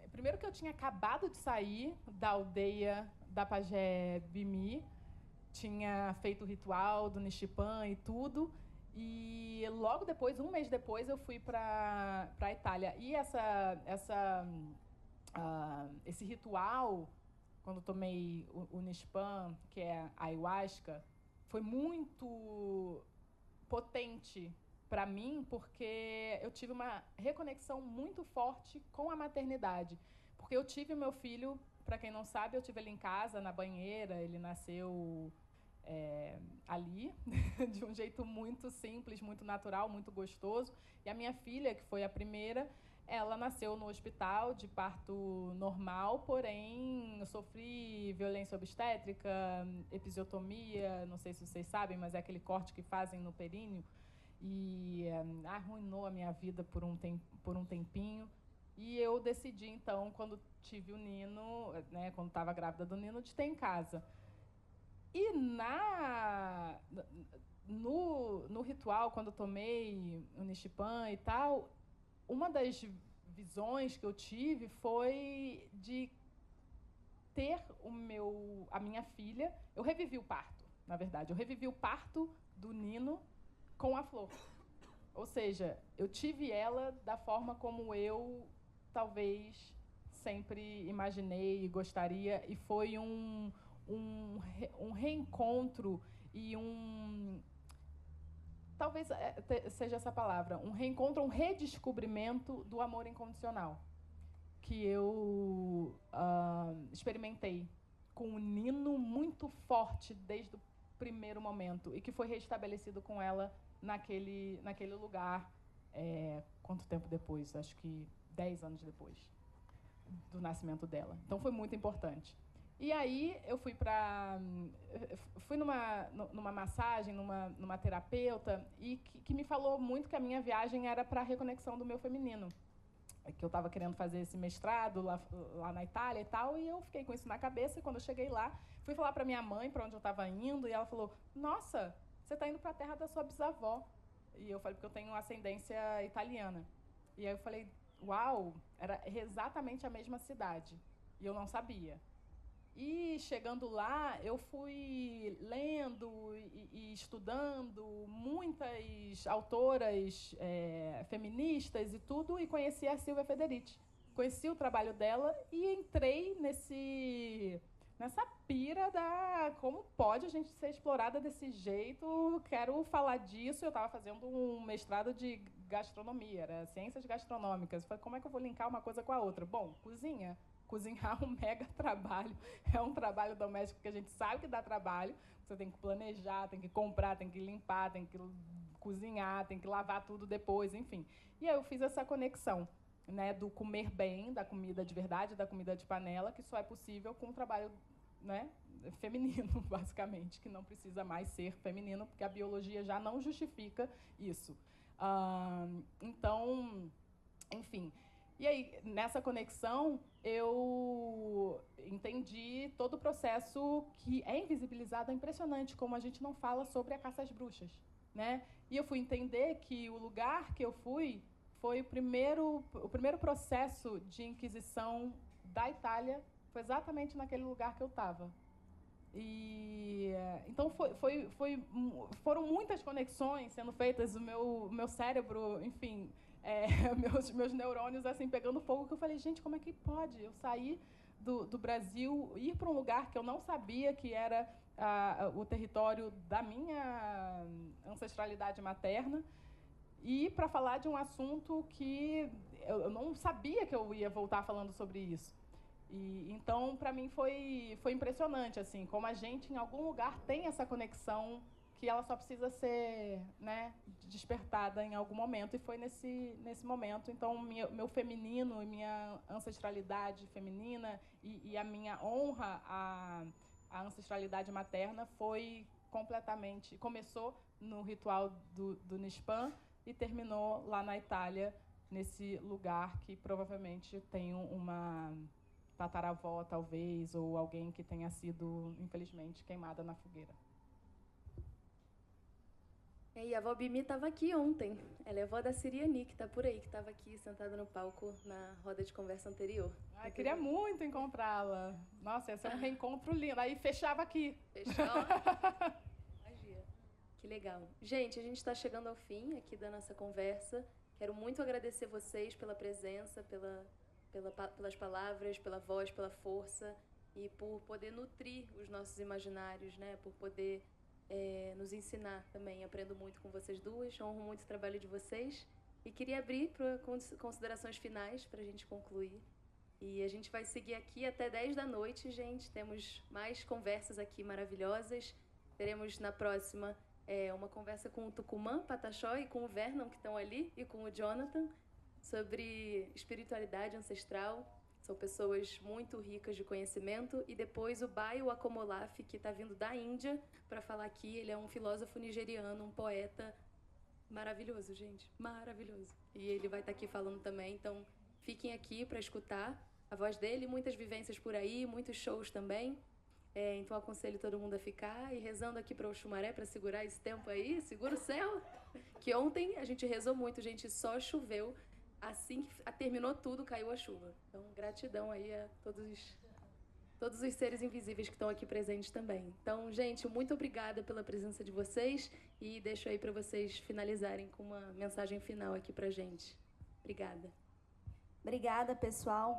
primeiro que eu tinha acabado de sair da aldeia da Pajé Bimi, tinha feito o ritual do Nishipan e tudo, e logo depois, um mês depois, eu fui para a Itália. E esse ritual, quando eu tomei o Nishipan, que é a ayahuasca, foi muito potente para mim, porque eu tive uma reconexão muito forte com a maternidade. Porque eu tive o meu filho, para quem não sabe, eu tive ele em casa, na banheira, ele nasceu ali, de um jeito muito simples, muito natural, muito gostoso. E a minha filha, que foi a primeira, ela nasceu no hospital de parto normal, porém eu sofri violência obstétrica, episiotomia, não sei se vocês sabem, mas é aquele corte que fazem no períneo, e arruinou a minha vida por um tempinho. E eu decidi, então, quando tive o Nino, né, quando estava grávida do Nino, de ter em casa. E no ritual, quando eu tomei o Nishipan e tal, uma das visões que eu tive foi de ter a minha filha. Eu revivi o parto, na verdade. Eu revivi o parto do Nino com a Flor. Ou seja, eu tive ela da forma como eu, talvez, sempre imaginei e gostaria. E foi um reencontro e talvez seja essa palavra, um reencontro, um redescobrimento do amor incondicional que eu experimentei com o Nino muito forte desde o primeiro momento e que foi restabelecido com ela naquele lugar, quanto tempo depois? Acho que 10 anos depois do nascimento dela. Então foi muito importante. E aí eu fui numa massagem, numa terapeuta, e que me falou muito que a minha viagem era para a reconexão do meu feminino. Que eu estava querendo fazer esse mestrado lá na Itália e tal, e eu fiquei com isso na cabeça. E quando eu cheguei lá, fui falar para minha mãe para onde eu estava indo, e ela falou, nossa, você está indo para a terra da sua bisavó. E eu falei, porque eu tenho ascendência italiana. E aí eu falei, uau, era exatamente a mesma cidade. E eu não sabia. E, chegando lá, eu fui lendo e estudando muitas autoras feministas e tudo, e conheci a Silvia Federici. Conheci o trabalho dela e entrei nessa pira da como pode a gente ser explorada desse jeito, quero falar disso. Eu estava fazendo um mestrado de gastronomia, era ciências gastronômicas. Eu falei, como é que eu vou linkar uma coisa com a outra? Bom, cozinha. Cozinhar é um mega trabalho, é um trabalho doméstico que a gente sabe que dá trabalho. Você tem que planejar, tem que comprar, tem que limpar, tem que cozinhar, tem que lavar tudo depois, enfim. E aí eu fiz essa conexão, né, do comer bem, da comida de verdade, da comida de panela, que só é possível com um trabalho, né, feminino, basicamente, que não precisa mais ser feminino, porque a biologia já não justifica isso. Então, enfim... E aí, nessa conexão, eu entendi todo o processo que é invisibilizado. É impressionante como a gente não fala sobre a caça às bruxas, né? E eu fui entender que o lugar que eu fui foi o primeiro processo de inquisição da Itália, foi exatamente naquele lugar que eu estava. E então foram muitas conexões sendo feitas, o meu cérebro, enfim, meus neurônios assim pegando fogo, que eu falei, gente, como é que pode? Eu saí do Brasil, ir para um lugar que eu não sabia que era o território da minha ancestralidade materna, e para falar de um assunto que eu não sabia que eu ia voltar falando sobre isso. E então, para mim, foi impressionante, assim, como a gente, em algum lugar, tem essa conexão que ela só precisa ser, né, despertada em algum momento, e foi nesse momento. Então, meu feminino e minha ancestralidade feminina e a minha honra à ancestralidade materna foi completamente... Começou no ritual do Nishpan e terminou lá na Itália, nesse lugar que provavelmente tem uma tataravó, talvez, ou alguém que tenha sido, infelizmente, queimada na fogueira. E a avó Bimi estava aqui ontem. Ela é a avó da Siriani, que está por aí, que estava aqui sentada no palco na roda de conversa anterior. Ai, queria muito encontrá-la. Nossa, ia ser um reencontro lindo. Aí fechava aqui. Fechou? Magia. Que legal. Gente, a gente está chegando ao fim aqui da nossa conversa. Quero muito agradecer vocês pela presença, pelas palavras, pela voz, pela força e por poder nutrir os nossos imaginários, né? Por poder nos ensinar também. Aprendo muito com vocês duas, honro muito o trabalho de vocês e queria abrir para considerações finais para a gente concluir. E a gente vai seguir aqui até 10 da noite, gente. Temos mais conversas aqui maravilhosas. Teremos na próxima uma conversa com o Tucumã, Pataxó e com o Vernon, que estão ali, e com o Jonathan, sobre espiritualidade ancestral. São pessoas muito ricas de conhecimento. E depois o Bayo Akomolaf, que está vindo da Índia para falar aqui. Ele é um filósofo nigeriano, um poeta maravilhoso, gente. Maravilhoso. E ele vai estar aqui falando também. Então, fiquem aqui para escutar a voz dele. Muitas vivências por aí, muitos shows também. Então, aconselho todo mundo a ficar. E rezando aqui para o Oxumaré, para segurar esse tempo aí. Segura o céu. Que ontem a gente rezou muito, gente. Só choveu. Assim que terminou tudo, caiu a chuva. Então, gratidão aí a todos os seres invisíveis que estão aqui presentes também. Então, gente, muito obrigada pela presença de vocês e deixo aí para vocês finalizarem com uma mensagem final aqui pra gente. Obrigada. Obrigada, pessoal.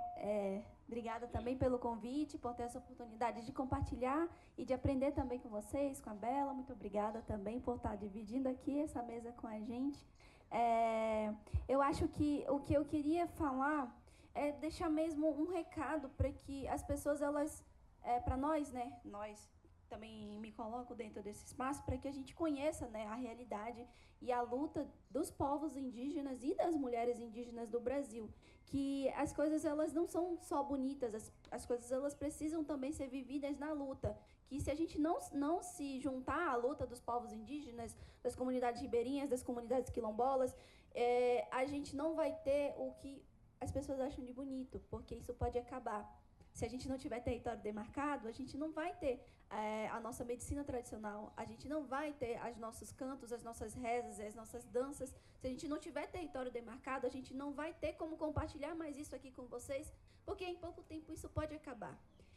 Obrigada também pelo convite, por ter essa oportunidade de compartilhar e de aprender também com vocês, com a Bela. Muito obrigada também por estar dividindo aqui essa mesa com a gente. Eu acho que o que eu queria falar é deixar mesmo um recado para que as pessoas, para nós, né? Nós também me coloco dentro desse espaço para que a gente conheça, né, a realidade e a luta dos povos indígenas e das mulheres indígenas do Brasil, que as coisas elas não são só bonitas, as coisas elas precisam também ser vividas na luta, que se a gente não se juntar à luta dos povos indígenas, das comunidades ribeirinhas, das comunidades quilombolas, a gente não vai ter o que as pessoas acham de bonito, porque isso pode acabar. Se a gente não tiver território demarcado, a gente não vai ter a nossa medicina tradicional, a gente não vai ter os nossos cantos, as nossas rezas, as nossas danças. Se a gente não tiver território demarcado, a gente não vai ter como compartilhar mais isso aqui com vocês, porque em pouco tempo isso pode acabar.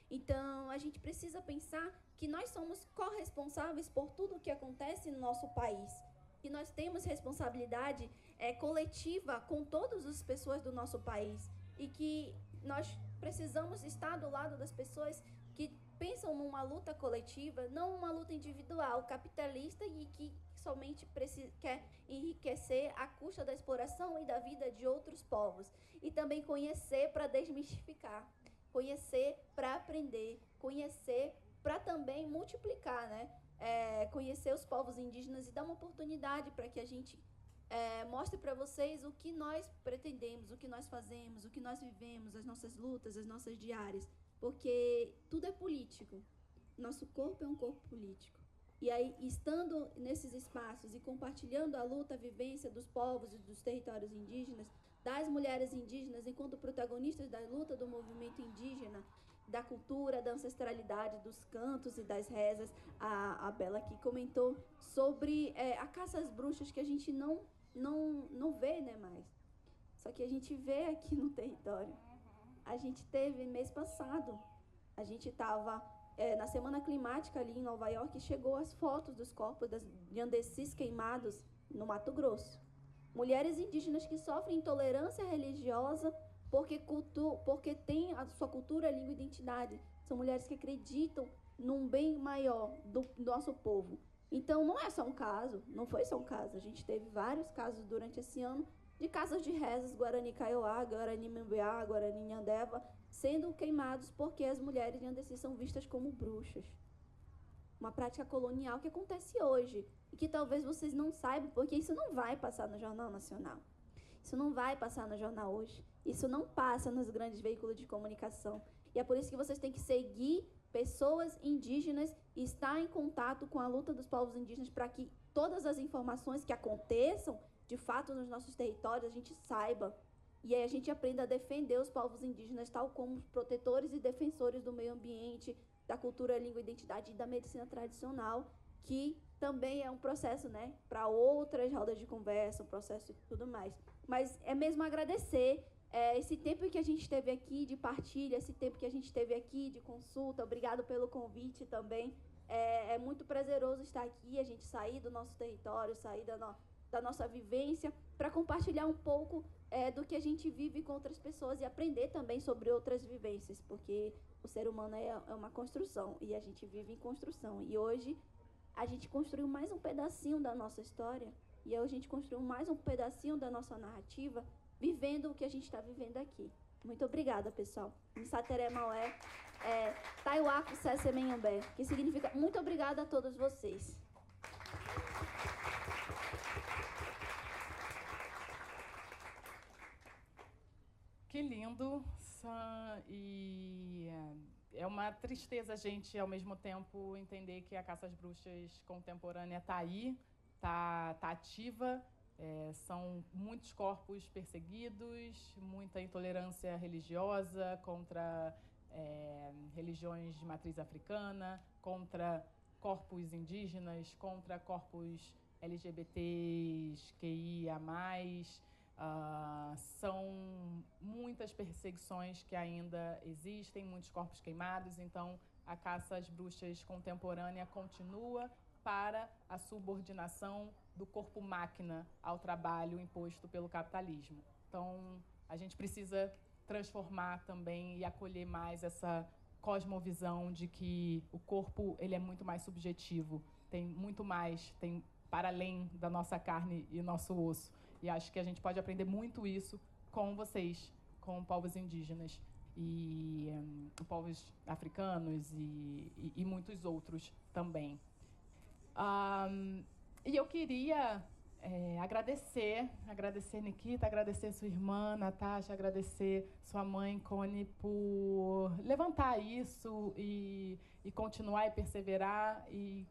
Então, a gente precisa pensar que nós somos corresponsáveis por tudo o que acontece no nosso país. E nós temos responsabilidade coletiva com todas as pessoas do nosso país. E que nós precisamos estar do lado das pessoas que pensam numa luta coletiva, não uma luta individual, capitalista e que somente quer enriquecer à custa da exploração e da vida de outros povos. E também conhecer para desmistificar, conhecer para aprender, conhecer para também multiplicar, né? Conhecer os povos indígenas e dar uma oportunidade para que a gente mostre para vocês o que nós pretendemos, o que nós fazemos, o que nós vivemos, as nossas lutas, as nossas diárias, porque tudo é político. Nosso corpo é um corpo político. E aí, estando nesses espaços e compartilhando a luta, a vivência dos povos e dos territórios indígenas, das mulheres indígenas enquanto protagonistas da luta do movimento indígena, da cultura, da ancestralidade, dos cantos e das rezas, a Bela aqui comentou sobre a caça às bruxas, que a gente não vê, né, mais. Só que a gente vê aqui no território. A gente teve mês passado, a gente estava na Semana Climática ali em Nova York, chegou as fotos dos corpos de andecis queimados no Mato Grosso. Mulheres indígenas que sofrem intolerância religiosa porque tem a sua cultura, língua e identidade. São mulheres que acreditam num bem maior do nosso povo. Então, não é só um caso, não foi só um caso. A gente teve vários casos durante esse ano de casas de rezas Guarani Kaiowá, Guarani Membeá, Guarani Nhandeva, sendo queimados porque as mulheres de Andessi são vistas como bruxas. Uma prática colonial que acontece hoje e que talvez vocês não saibam, porque isso não vai passar no Jornal Nacional. Isso não vai passar no jornal hoje. Isso não passa nos grandes veículos de comunicação. E é por isso que vocês têm que seguir pessoas indígenas e estar em contato com a luta dos povos indígenas para que todas as informações que aconteçam, de fato, nos nossos territórios, a gente saiba. E aí a gente aprenda a defender os povos indígenas, tal como protetores e defensores do meio ambiente, da cultura, língua, identidade e da medicina tradicional, que também é um processo, né, para outras rodas de conversa, um processo e tudo mais. Mas é mesmo agradecer esse tempo que a gente teve aqui de partilha, esse tempo que a gente teve aqui de consulta. Obrigado pelo convite também. É muito prazeroso estar aqui, a gente sair do nosso território, sair da nossa vivência, para compartilhar um pouco do que a gente vive com outras pessoas e aprender também sobre outras vivências, porque o ser humano é uma construção e a gente vive em construção. E hoje a gente construiu mais um pedacinho da nossa história e hoje a gente construiu mais um pedacinho da nossa narrativa, vivendo o que a gente está vivendo aqui. Muito obrigada, pessoal. Msatere Maué, Taiwaku Sese Menhambé, que significa muito obrigada a todos vocês. Que lindo, Sam, e é uma tristeza a gente, ao mesmo tempo, entender que a caça às bruxas contemporânea está aí, está ativa. São muitos corpos perseguidos, muita intolerância religiosa contra religiões de matriz africana, contra corpos indígenas, contra corpos LGBTQIA+. São muitas perseguições que ainda existem, muitos corpos queimados. Então, a caça às bruxas contemporânea continua para a subordinação do corpo-máquina ao trabalho imposto pelo capitalismo. Então, a gente precisa transformar também e acolher mais essa cosmovisão de que o corpo ele é muito mais subjetivo, tem muito mais, tem para além da nossa carne e nosso osso. E acho que a gente pode aprender muito isso com vocês, com povos indígenas e povos africanos e muitos outros também. E eu queria agradecer Nikita, agradecer sua irmã Natasha, agradecer sua mãe Connie por levantar isso e continuar e perseverar e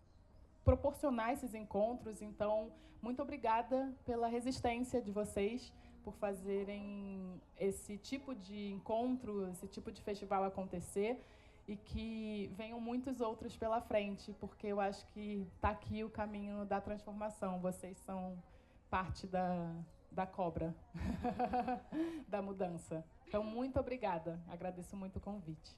proporcionar esses encontros. Então, muito obrigada pela resistência de vocês, por fazerem esse tipo de encontro, esse tipo de festival acontecer, e que venham muitos outros pela frente, porque eu acho que está aqui o caminho da transformação. Vocês são parte da cobra, da mudança. Então, muito obrigada. Agradeço muito o convite.